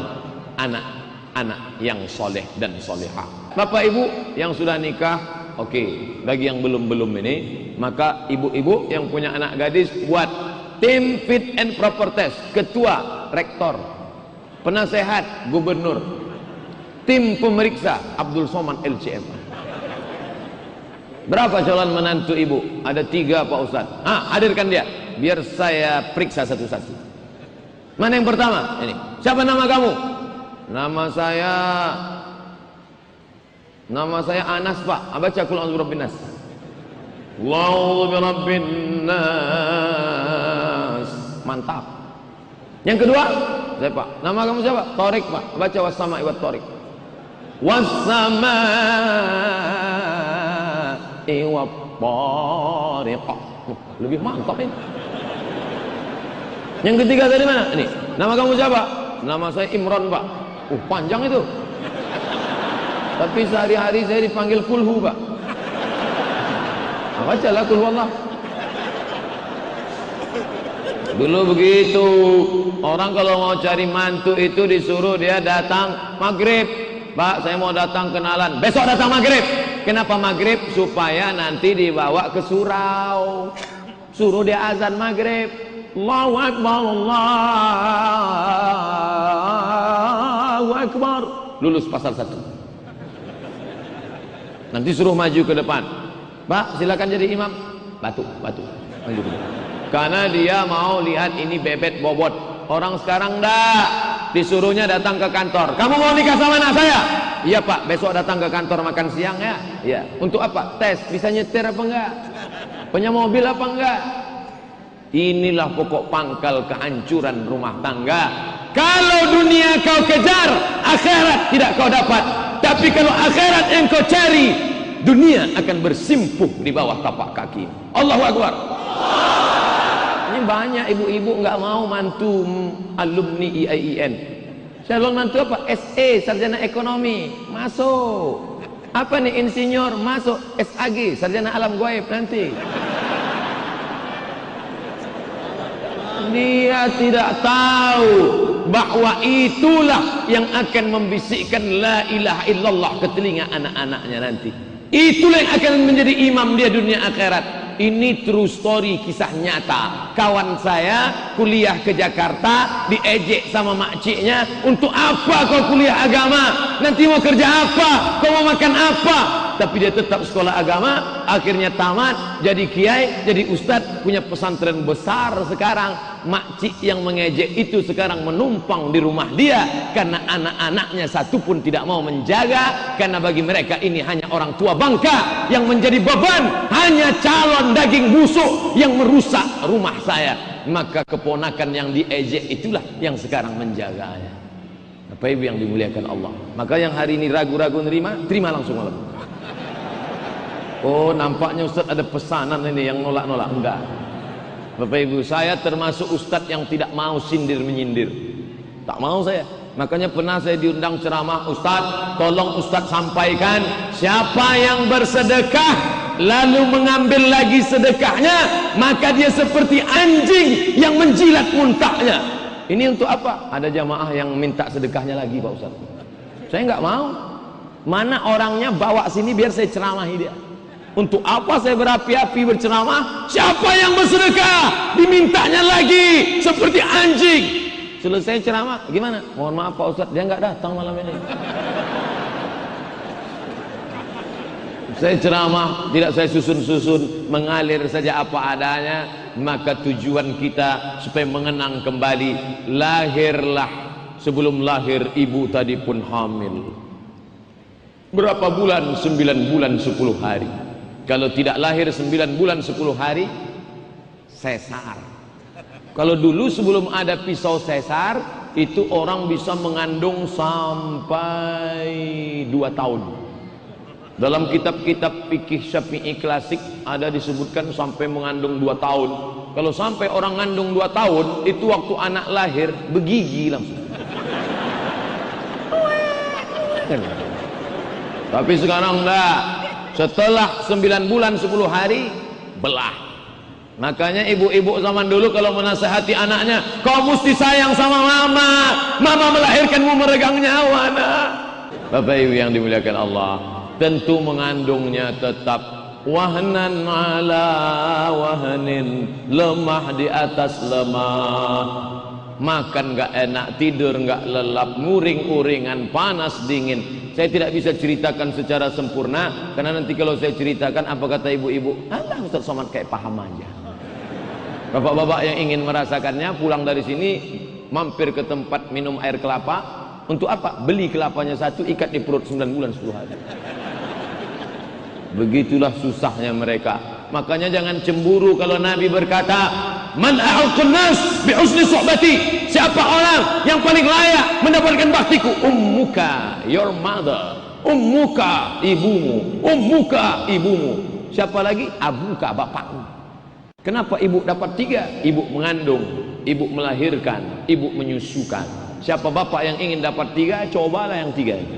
anak-anak yang soleh dan solehah. Bapak Ibu yang sudah nikah, oke. Bagi yang belum ini, maka ibu-ibu yang punya anak gadis, buat tim fit and proper test. Ketua, rektor, penasehat, gubernur, tim pemeriksa, Abdul Somad LCM. Berapa calon menantu ibu? Ada 3 Pak Ustaz. Hadirkan dia, biar saya periksa satu-satu. Mana yang pertama? Ini. Siapa nama kamu? Nama saya Anas Pak. Baca Qul a'udzu birabbin nas. Allahu birabbin nas. Mantap. Yang kedua, saya Pak. Nama kamu siapa? Torik Pak. Baca was-sama'i wat Torik. Was-sama'i wat Tariq. Lebih mantap ini. Yang ketiga dari mana? Ini. Nama kamu siapa? Nama saya Imron Pak. Panjang itu. Tapi sehari-hari saya dipanggil Kulhu Pak. Bacalah Kulhu Allah. Dulu begitu, orang kalau mau cari mantu itu disuruh dia datang maghrib. Pak, saya mau datang kenalan. Besok datang maghrib. Kenapa maghrib? Supaya nanti dibawa ke surau. Suruh dia azan maghrib. Allahu Akbar, Allahu Akbar. Lulus pasal 1. Nanti suruh maju ke depan. Pak, silakan jadi imam. Batu. Maju ke depan. Karena dia mau lihat ini bebet bobot. Orang sekarang disuruhnya datang ke kantor. Kamu mau nikah sama anak saya? Iya Pak, besok datang ke kantor makan siang ya. Iya. Untuk apa? Tes, bisa nyetir apa enggak? Punya mobil apa enggak? Inilah pokok pangkal kehancuran rumah tangga. Kalau dunia kau kejar, akhirat tidak kau dapat. Tapi kalau akhirat yang kau cari, dunia akan bersimpuh di bawah tapak kaki. Allahu Akbar. Ini banyak ibu-ibu nggak mau mantu alumni IAIN. Calon mantu apa? SE, sarjana ekonomi, masuk. Apa nih, insinyur, masuk. SAG, sarjana alam gaib nanti. Dia tidak tahu bahwa itulah yang akan membisikkan la ilaha illallah ke telinga anak-anaknya nanti. Itulah yang akan menjadi imam dia dunia akhirat. Ini true story, kisah nyata. Kawan saya kuliah ke Jakarta, diejek sama makciknya, untuk apa kau kuliah agama? Nanti mau kerja apa? Kau mau makan apa? Tapi dia tetap sekolah agama, akhirnya tamat, jadi kiai, jadi ustadz, punya pesantren besar sekarang. Makcik yang mengejek itu sekarang menumpang di rumah dia, karena anak-anaknya satu pun tidak mau menjaga, karena bagi mereka ini hanya orang tua bangka yang menjadi beban, hanya calon daging busuk yang merusak rumah saya. Maka keponakan yang diejek itulah yang sekarang menjaganya. Bapak Ibu yang dimuliakan Allah, maka yang hari ini ragu-ragu nerima, terima langsung malam. Oh, nampaknya Ustaz ada pesanan ini yang nolak-nolak. Enggak. Bapak Ibu, saya termasuk Ustaz yang tidak mau sindir-menyindir. Tak mau saya. Makanya pernah saya diundang ceramah, Ustaz, tolong Ustaz sampaikan, siapa yang bersedekah lalu mengambil lagi sedekahnya, maka dia seperti anjing yang menjilat muntahnya. Ini untuk apa? Ada jamaah yang minta sedekahnya lagi, Pak Ustaz. Saya nggak mau. Mana orangnya, bawa sini biar saya ceramahi dia. Untuk apa saya berapi-api berceramah? Siapa yang bersedekah dimintanya lagi seperti anjing. Selesai ceramah, gimana? Mohon maaf Pak Ustaz, dia nggak datang malam ini. Saya ceramah, tidak saya susun-susun, mengalir saja apa adanya. Maka tujuan kita supaya mengenang kembali, lahirlah, sebelum lahir ibu tadi pun hamil. Berapa bulan? 9 bulan 10 hari. Kalau tidak lahir 9 bulan 10 hari, sesar. Kalau dulu sebelum ada pisau sesar, itu orang bisa mengandung sampai 2 tahun. Dalam kitab-kitab fikih Syafi'i klasik ada disebutkan sampai mengandung 2 tahun. Kalau sampai orang ngandung 2 tahun, itu waktu anak lahir begigi langsung. Tapi sekarang enggak. Setelah 9 bulan 10 hari belah. Makanya ibu-ibu zaman dulu kalau menasihati anaknya, kau mesti sayang sama mama, mama melahirkanmu meregang nyawa nak. Bapak Ibu yang dimuliakan Allah, tentu mengandungnya tetap wahnan ala wahnin, lemah di atas lemah. Makan gak enak, tidur gak lelap, nguring-uringan, panas dingin. Saya tidak bisa ceritakan secara sempurna, karena nanti kalau saya ceritakan, apa kata ibu-ibu? Alah Ustaz Somad kayak paham aja. Bapak-bapak yang ingin merasakannya, pulang dari sini mampir ke tempat minum air kelapa. Untuk apa? Beli kelapanya satu, ikat di perut 9 bulan 10 hari. Begitulah susahnya mereka. Makanya jangan cemburu kalau Nabi berkata, man a'aqun nas bi husni suhbati, siapa orang yang paling layak mendapatkan baktiku? Ummuka, your mother. Ummuka, ibumu. Ummuka, ibumu. Siapa lagi? Abuka, bapakmu. Kenapa ibu dapat 3? Ibu mengandung, ibu melahirkan, ibu menyusukan. Siapa bapak yang ingin dapat 3, cobalah yang 3 itu.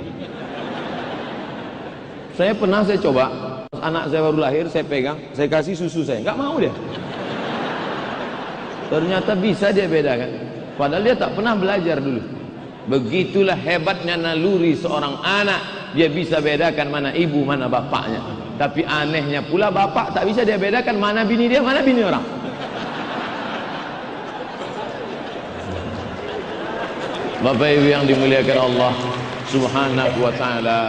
Saya coba, anak saya baru lahir, saya pegang, saya kasih susu saya, nggak mau dia. Ternyata bisa dia bedakan, padahal dia tak pernah belajar dulu. Begitulah hebatnya naluri seorang anak, dia bisa bedakan mana ibu, mana bapaknya. Tapi anehnya pula bapak tak bisa dia bedakan mana bini dia, mana bini orang. Bapak Ibu yang dimuliakan Allah Subhanahu wa ta'ala.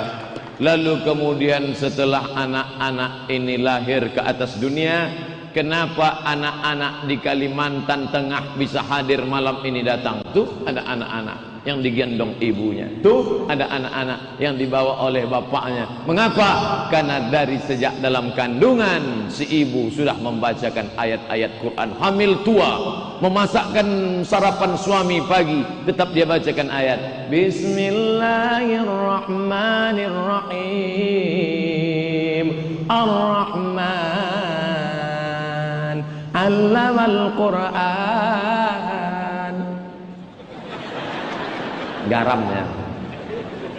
Lalu kemudian setelah anak-anak ini lahir ke atas dunia, kenapa anak-anak di Kalimantan Tengah bisa hadir malam ini datang? Tuh ada anak-anak yang digendong ibunya, tuh ada anak-anak yang dibawa oleh bapaknya. Mengapa? Karena dari sejak dalam kandungan si ibu sudah membacakan ayat-ayat Quran. Hamil tua, memasakkan sarapan suami pagi, tetap dia bacakan ayat Bismillahirrahmanirrahim, Ar-Rahman, Allamal Quran. Garamnya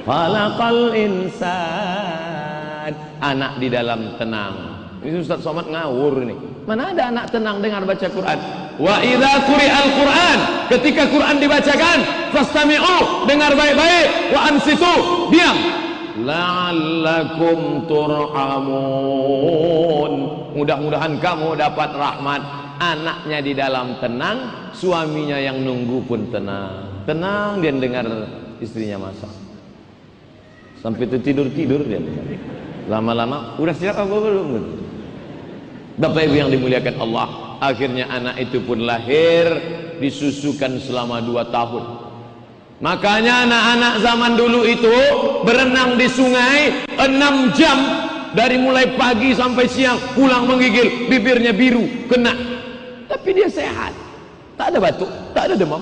Falaqal insan, anak di dalam tenang. Ini Ustaz Somad ngawur nih. Mana ada anak tenang dengar baca Quran? Wa idza quri'al Quran, ketika Quran dibacakan, fastami'u, dengar baik-baik, wa ansitu, diam. la'allakum turhamun. Mudah-mudahan kamu dapat rahmat. Anaknya di dalam tenang, suaminya yang nunggu pun tenang. Tenang dia dengar istrinya masak. Sampai tidur-tidur dia. Lama-lama udah siap apa belum? Bapak Ibu yang dimuliakan Allah, akhirnya anak itu pun lahir, disusukan selama 2 tahun. Makanya anak-anak zaman dulu itu berenang di sungai 6 jam, dari mulai pagi sampai siang, pulang menggigil, bibirnya biru, kena. Tapi dia sehat, tak ada batuk, tak ada demam.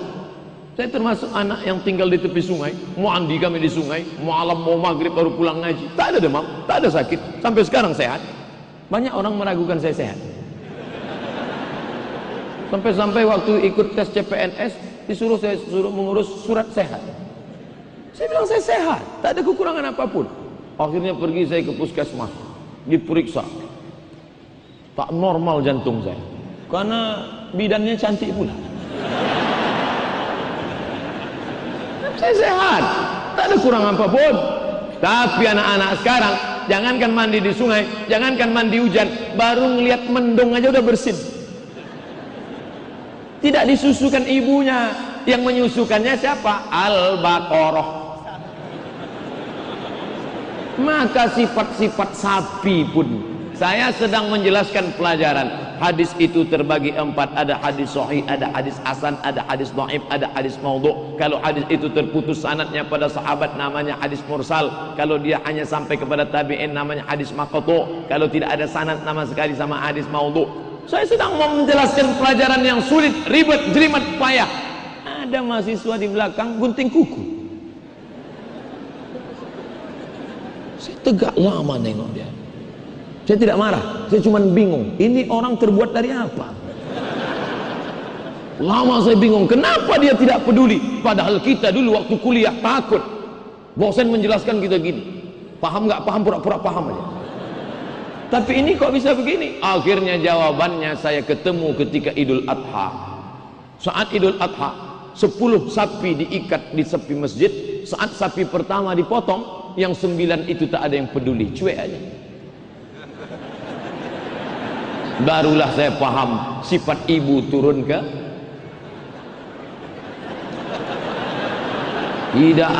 Saya termasuk anak yang tinggal di tepi sungai, mau mandi kami di sungai, malam mau maghrib baru pulang ngaji, tak ada demam, tak ada sakit, sampai sekarang sehat. Banyak orang meragukan saya sehat. Sampai-sampai waktu ikut tes CPNS, saya suruh mengurus surat sehat. Saya bilang saya sehat, tak ada kekurangan apapun. Akhirnya pergi saya ke puskesmas, diperiksa, tak normal jantung saya, karena bidannya cantik pula. Saya sehat, tak ada kurang apapun. Tapi anak-anak sekarang, jangankan mandi di sungai, jangankan mandi hujan, baru ngelihat mendung aja udah bersin. Tidak disusukan ibunya, yang menyusukannya siapa? Al-Baqarah. Maka sifat-sifat sapi pun, saya sedang menjelaskan pelajaran. Hadis itu terbagi 4, ada hadis sahih, ada hadis hasan, ada hadis dhaif, ada hadis maudhu. Kalau hadis itu terputus sanadnya pada sahabat, namanya hadis mursal. Kalau dia hanya sampai kepada tabi'in, namanya hadis maqtu'. Kalau tidak ada sanad nama sekali, sama hadis maudhu. Saya sedang mau menjelaskan pelajaran yang sulit, ribet, jelimet, payah. Ada mahasiswa di belakang gunting kuku. Saya tegak lama nengok dia. Saya tidak marah, saya cuma bingung. Ini orang terbuat dari apa? Lama saya bingung, kenapa dia tidak peduli? Padahal kita dulu waktu kuliah takut. Bosan menjelaskan kita gini. Paham nggak paham, pura-pura paham aja. Tapi ini kok bisa begini? Akhirnya jawabannya saya ketemu ketika Idul Adha. Saat Idul Adha, 10 sapi diikat di tepi masjid. Saat sapi pertama dipotong, yang 9 itu tak ada yang peduli, cuek aja. Barulah saya paham sifat ibu turun ke tidak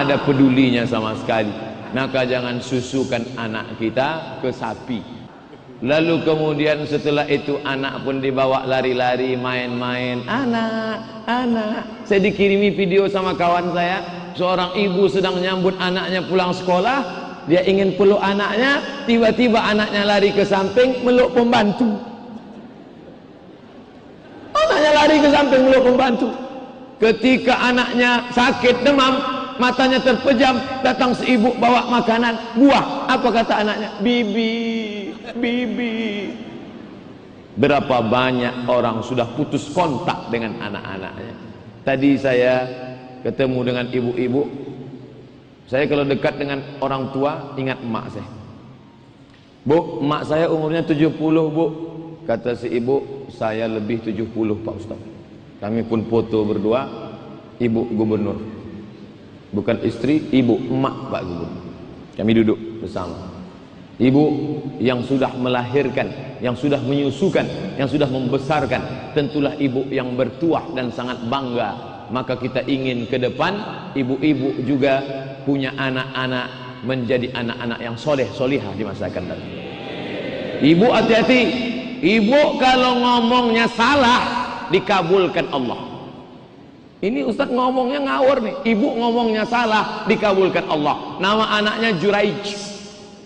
ada pedulinya sama sekali. Maka jangan susukan anak kita ke sapi. Lalu kemudian setelah itu anak pun dibawa lari-lari, main-main. Anak. Saya dikirimi video sama kawan saya, seorang ibu sedang nyambut anaknya pulang sekolah. Dia ingin peluk anaknya, tiba-tiba anaknya lari ke samping meluk pembantu. Anaknya lari ke samping meluk pembantu. Ketika anaknya sakit demam, matanya terpejam, datang si ibu bawa makanan, buah. Apa kata anaknya? Bibi. Berapa banyak orang sudah putus kontak dengan anak-anaknya. Tadi saya ketemu dengan ibu-ibu. Saya kalau dekat dengan orang tua ingat emak saya. Bu, emak saya umurnya 70 bu. Kata si ibu, saya lebih 70 Pak Ustaz. Kami pun foto berdua, ibu gubernur. Bukan istri, ibu, emak Pak Gubernur. Kami duduk bersama. Ibu yang sudah melahirkan, yang sudah menyusukan, yang sudah membesarkan, tentulah ibu yang bertuah dan sangat bangga. Maka kita ingin ke depan ibu-ibu juga punya anak-anak menjadi anak-anak yang soleh solihah di masa akan datang. Ibu hati-hati, ibu kalau ngomongnya salah dikabulkan Allah. Ini Ustaz ngomongnya ngawur nih. Ibu ngomongnya salah dikabulkan Allah. Nama anaknya Juraij.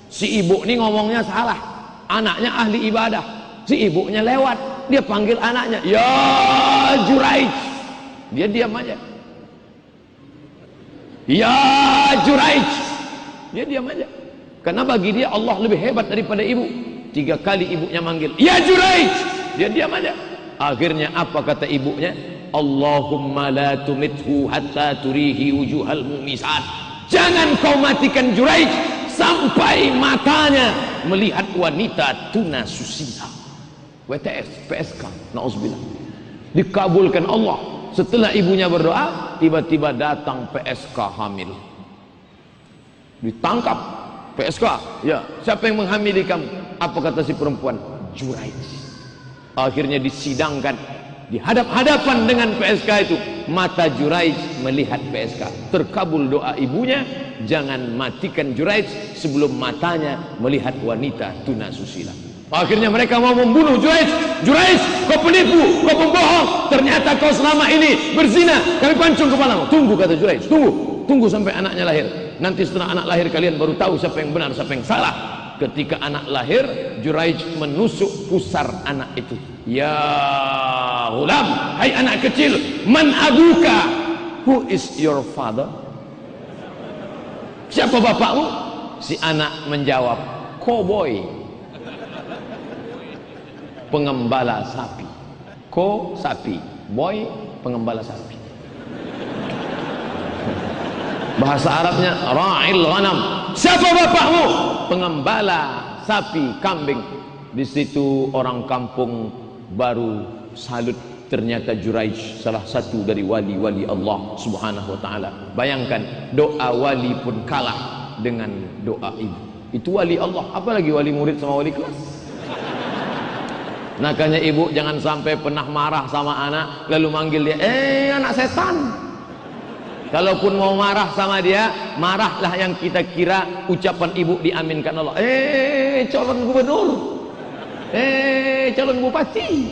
Si ibu nih ngomongnya salah, anaknya ahli ibadah. Si ibunya lewat, dia panggil anaknya, ya Juraij. Dia diam aja. Ya Juraij. Dia diam aja. Karena bagi dia Allah lebih hebat daripada ibu. 3 kali ibunya manggil, ya Juraij. Dia diam aja. Akhirnya apa kata ibunya? Allahumma la tumithu hatta turihi wujuhal mumisat. Jangan kau matikan Juraij sampai matanya melihat wanita tuna susila. WTS, PSK, na'udzubillah. Dikabulkan Allah. Setelah ibunya berdoa, tiba-tiba datang PSK hamil. ditangkap PSK. Ya, siapa yang menghamili kamu? Apa kata si perempuan? Juraij. Akhirnya disidangkan di hadap-hadapan dengan PSK itu. Mata Juraij melihat PSK. Terkabul doa ibunya, jangan matikan Juraij sebelum matanya melihat wanita tunasusila. Akhirnya mereka mau membunuh Juraij. Juraij, kau penipu, kau pembohong, ternyata kau selama ini berzina, kami pancung kepalamu. Tunggu, kata Juraij, tunggu sampai anaknya lahir. Nanti setelah anak lahir kalian baru tahu siapa yang benar, siapa yang salah. Ketika anak lahir, Juraij menusuk pusar anak itu. Ya ghulam, hai anak kecil, man abuka? Who is your father? Siapa bapakmu? Si anak menjawab, cowboy, pengembala sapi. Ko sapi, boy pengembala sapi. Bahasa Arabnya ra'il ghanam. Siapa bapakmu? Pengembala sapi, kambing. Di situ orang kampung baru salut, ternyata Juraij salah satu dari wali-wali Allah Subhanahu wa taala. Bayangkan, doa wali pun kalah dengan doa ibu. Itu wali Allah, apalagi wali murid sama wali kelas. Makanya ibu jangan sampai pernah marah sama anak lalu manggil dia, anak setan. Kalaupun mau marah sama dia, marahlah yang kita kira ucapan ibu diaminkan Allah. Calon gubernur, calon bupati,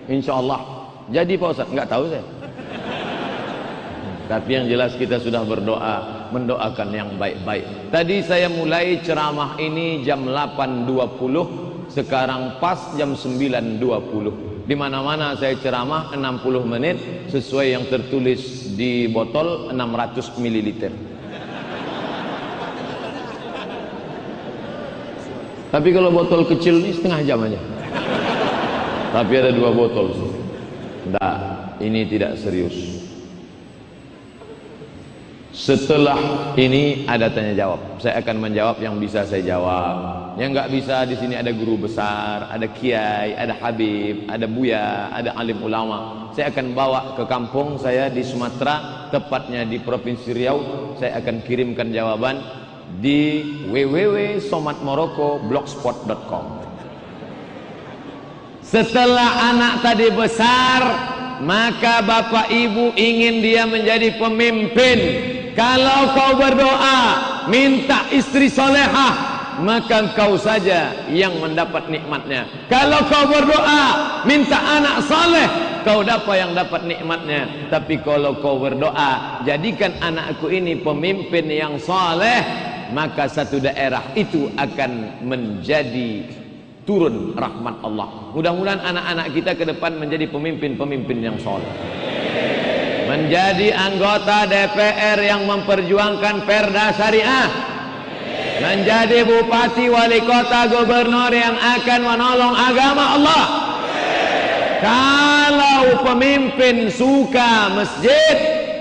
insya Allah jadi Pak Ustaz. Nggak tahu saya. Tapi yang jelas kita sudah berdoa, mendoakan yang baik-baik. Tadi saya mulai ceramah ini jam 8.20, sekarang pas jam 9.20. Di mana-mana saya ceramah 60 menit sesuai yang tertulis di botol 600 ml. Tapi kalau botol kecil ini setengah jam aja. Tapi ada 2 botol. Enggak, ini tidak serius. Setelah ini ada tanya jawab. Saya akan menjawab yang bisa saya jawab. Yang nggak bisa, di sini ada guru besar, ada kiai, ada habib, ada buya, ada alim ulama. Saya akan bawa ke kampung saya di Sumatera, tepatnya di Provinsi Riau. Saya akan kirimkan jawaban di www.somatmoroko.blogspot.com. Setelah anak tadi besar, maka bapak ibu ingin dia menjadi pemimpin. Kalau kau berdoa minta istri solehah, maka kau saja yang mendapat nikmatnya. Kalau kau berdoa minta anak soleh, kau yang dapat nikmatnya. Tapi kalau kau berdoa jadikan anakku ini pemimpin yang soleh, maka satu daerah itu akan menjadi turun rahmat Allah. Mudah-mudahan anak-anak kita ke depan menjadi pemimpin-pemimpin yang soleh, menjadi anggota DPR yang memperjuangkan perda syariah, menjadi bupati, wali kota, gubernur yang akan menolong agama Allah. Kalau pemimpin suka masjid,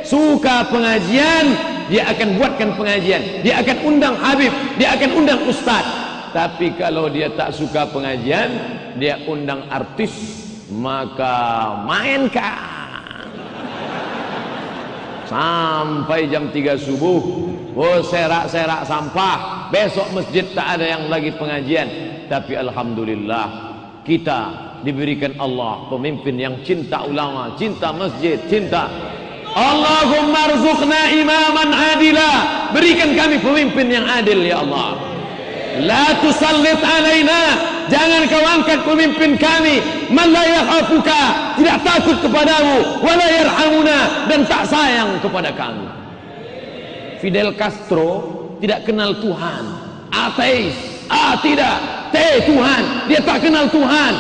suka pengajian, dia akan buatkan pengajian, dia akan undang habib, dia akan undang ustadz. Tapi kalau dia tak suka pengajian, dia undang artis, maka mainkan sampai jam 3 subuh. Serak-serak sampah, besok masjid tak ada yang lagi pengajian. Tapi alhamdulillah kita diberikan Allah pemimpin yang cinta ulama, cinta masjid, cinta. Allahumma rzuqna imaman adila, berikan kami pemimpin yang adil ya Allah. La tusallit alaina, jangan kau angkat pemimpin kami man la yakhafuka, tidak takut kepadamu, wa la yarhamuna, dan tak sayang kepada kami. Fidel Castro tidak kenal Tuhan, ateis, tidak, Tuhan, dia tak kenal Tuhan,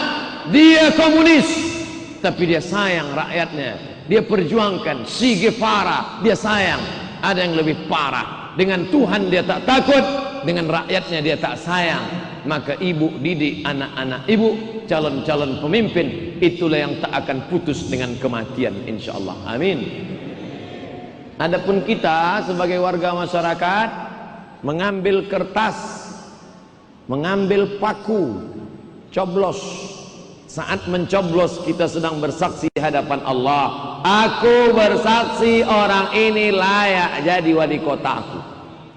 dia komunis, tapi dia sayang rakyatnya, dia perjuangkan. Che Guevara, dia sayang. Ada yang lebih parah, dengan Tuhan dia tak takut, dengan rakyatnya dia tak sayang. Maka ibu didik anak-anak ibu, calon-calon pemimpin, itulah yang tak akan putus dengan kematian insyaallah. Amin. Adapun kita sebagai warga masyarakat, mengambil kertas, mengambil paku, coblos. Saat mencoblos kita sedang bersaksi hadapan Allah. Aku bersaksi orang ini layak jadi wali kota aku.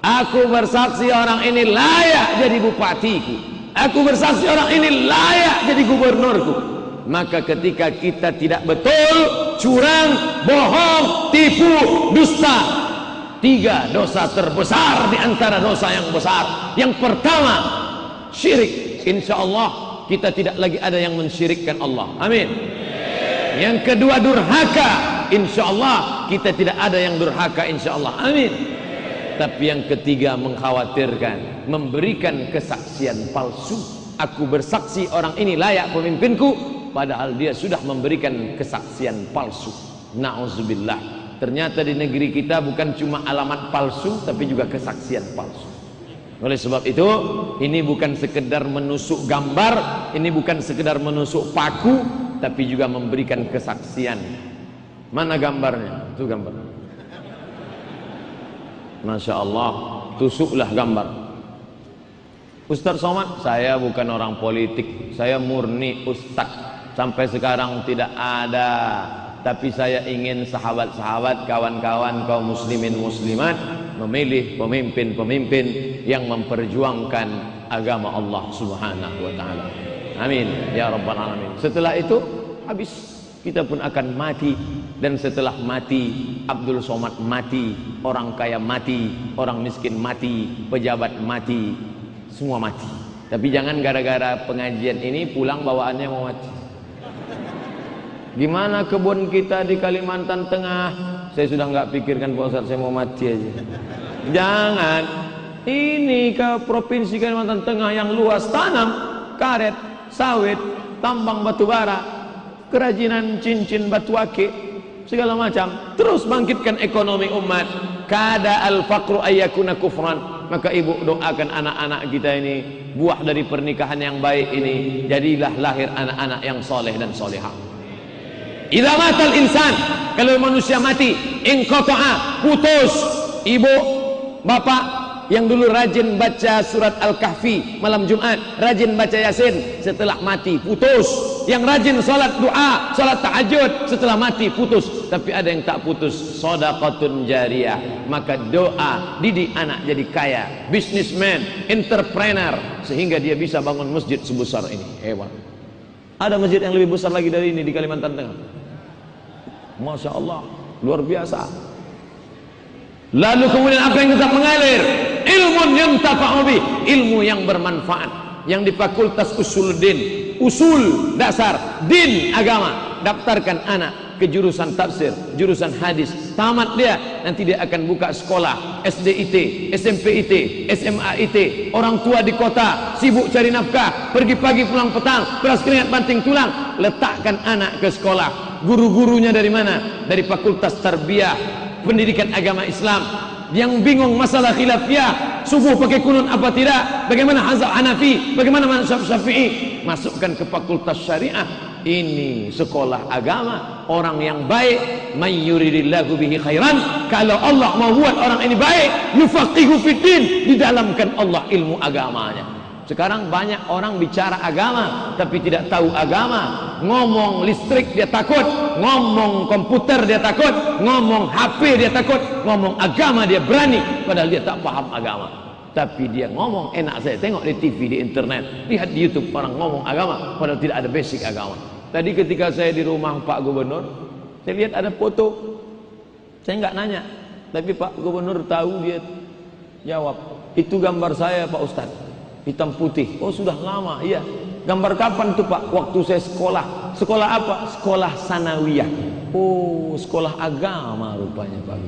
Aku bersaksi orang ini layak jadi bupatiku. Aku bersaksi orang ini layak jadi gubernurku. Maka ketika kita tidak betul, curang, bohong, tipu, dusta, 3 dosa terbesar di antara dosa yang besar. Yang pertama, syirik. Insya Allah kita tidak lagi ada yang mensyirikkan Allah. Amin. Yang kedua, durhaka. Insya Allah kita tidak ada yang durhaka. Insya Allah. Amin. Tapi yang ketiga, mengkhawatirkan, memberikan kesaksian palsu. Aku bersaksi orang ini layak pemimpinku, padahal dia sudah memberikan kesaksian palsu. Na'udzubillah. Ternyata di negeri kita bukan cuma alamat palsu, tapi juga kesaksian palsu. Oleh sebab itu, ini bukan sekedar menusuk gambar, ini bukan sekedar menusuk paku, tapi juga memberikan kesaksian. Mana gambarnya? Itu gambar. Masya Allah, tusuklah gambar. Ustaz Somad, saya bukan orang politik, saya murni ustaz. Sampai sekarang tidak ada. Tapi saya ingin sahabat-sahabat, kawan-kawan kaum muslimin muslimat memilih pemimpin-pemimpin yang memperjuangkan agama Allah Subhanahu wa taala. Amin ya rabbal alamin. Setelah itu habis, kita pun akan mati. Dan setelah mati, Abdul Somad mati, orang kaya mati, orang miskin mati, pejabat mati, semua mati. Tapi jangan gara-gara pengajian ini pulang bawaannya mau mati. Gimana kebun kita di Kalimantan Tengah? Saya sudah nggak pikirkan Pak Ustaz, saya mau mati aja. Jangan. Ini ke provinsi Kalimantan Tengah yang luas, tanam karet, sawit, tambang batu bara, kerajinan cincin batu akik, segala macam. Terus bangkitkan ekonomi umat. Kada al-faqru ayyakuna kufran. Maka ibu doakan anak-anak kita ini, buah dari pernikahan yang baik ini, jadilah lahir anak-anak yang soleh dan solehah. Idza matal insan, kalau manusia mati, inqata'a, putus. Ibu, bapak yang dulu rajin baca surat Al-Kahfi malam Jumat, rajin baca Yasin, setelah mati putus. Yang rajin salat doa, salat tahajud, setelah mati putus. Tapi ada yang tak putus, shadaqatun jariyah. Maka doa, didik anak jadi kaya, businessman, entrepreneur, sehingga dia bisa bangun masjid sebesar ini. Hebat. Ada masjid yang lebih besar lagi dari ini di Kalimantan Tengah. Masya Allah, luar biasa. Lalu kemudian apa yang tetap mengalir? Ilmu yang tafa'ubi, ilmu yang bermanfaat. Yang di Fakultas Usuluddin, usul dasar din agama, daftarkan anak ke jurusan tafsir, jurusan hadis. Tamat dia, nanti dia akan buka sekolah SDIT, SMPIT, SMAIT. Orang tua di kota sibuk cari nafkah, pergi pagi pulang petang, beras keringat banting tulang. Letakkan anak ke sekolah. Guru-gurunya dari mana? Dari Fakultas Tarbiyah, pendidikan agama Islam. Yang bingung masalah khilafiyah, subuh pakai kunut apa tidak, bagaimana mazhab Hanafi, bagaimana mazhab Syafi'i, masukkan ke Fakultas Syariah. Ini sekolah agama. Orang yang baik, may yuridillahu bihi khairan, kalau Allah mau buat orang ini baik, yufaqihu fiddin, didalamkan Allah ilmu agamanya. Sekarang banyak orang bicara agama tapi tidak tahu agama. Ngomong listrik dia takut, ngomong komputer dia takut, ngomong HP dia takut, ngomong agama dia berani, padahal dia tak paham agama. Tapi dia ngomong enak. Saya tengok di TV, di internet, lihat di YouTube orang ngomong agama padahal tidak ada basic agama. Tadi ketika saya di rumah Pak Gubernur, saya lihat ada foto. Saya nggak nanya, tapi Pak Gubernur tahu, dia jawab, itu gambar saya Pak Ustadz, hitam putih. Oh sudah lama. Iya. Gambar kapan tuh Pak? Waktu saya sekolah. Sekolah apa? Sekolah sanawiyah. Oh, sekolah agama rupanya Pak.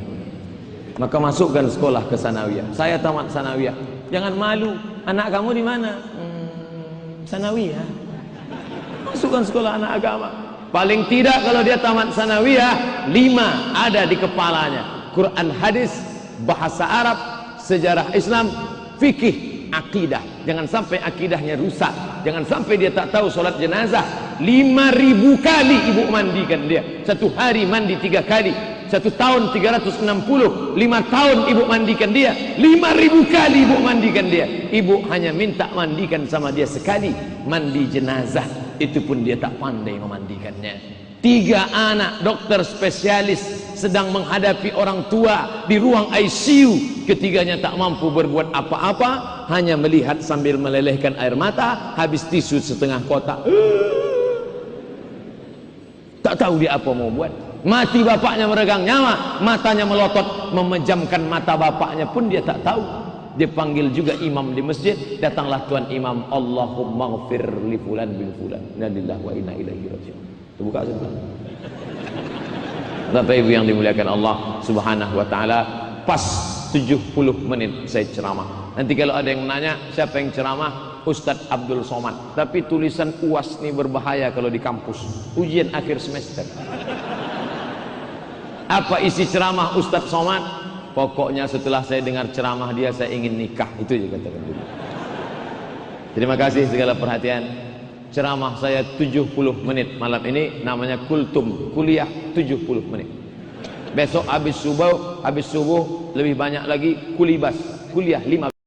Maka masukkan sekolah ke sanawiyah. Saya tamat sanawiyah. Jangan malu. Anak kamu di mana? Sanawiyah. Masukkan sekolah anak agama. Paling tidak kalau dia tamat sanawiyah, 5 ada di kepalanya. Quran, hadis, bahasa Arab, sejarah Islam, fikih, akidah. Jangan sampai akidahnya rusak, jangan sampai dia tak tahu sholat jenazah. 5.000 kali ibu mandikan dia, 1 hari mandi 3 kali, 1 tahun 360, 5 tahun ibu mandikan dia, 5.000 kali ibu mandikan dia. Ibu hanya minta mandikan sama dia sekali, mandi jenazah, itu pun dia tak pandai memandikannya. 3 anak dokter spesialis sedang menghadapi orang tua di ruang ICU. ketiganya tak mampu berbuat apa-apa, hanya melihat sambil melelehkan air mata, habis tisu setengah kotak. Tak tahu dia apa mau buat. Mati bapaknya meregang nyawa, matanya melotot, memejamkan mata bapaknya pun dia tak tahu. Dia panggil juga imam di masjid, datanglah tuan imam, Allahumma ghfir li fulan bin fulan, inna lillahi wa inna ilaihi raji'un. Terbuka sebelah. Bapak Ibu yang dimuliakan Allah Subhanahu wa taala, pas 70 menit saya ceramah. Nanti kalau ada yang nanya siapa yang ceramah, Ustadz Abdul Somad. Tapi tulisan UAS ini berbahaya kalau di kampus, ujian akhir semester. Apa isi ceramah Ustadz Somad? Pokoknya setelah saya dengar ceramah dia, saya ingin nikah. Itu aja katakan dulu. Terima kasih segala perhatian. Ceramah saya 70 menit malam ini, namanya Kultum, kuliah 70 menit. Besok habis subuh lebih banyak lagi kulibas, kuliah 15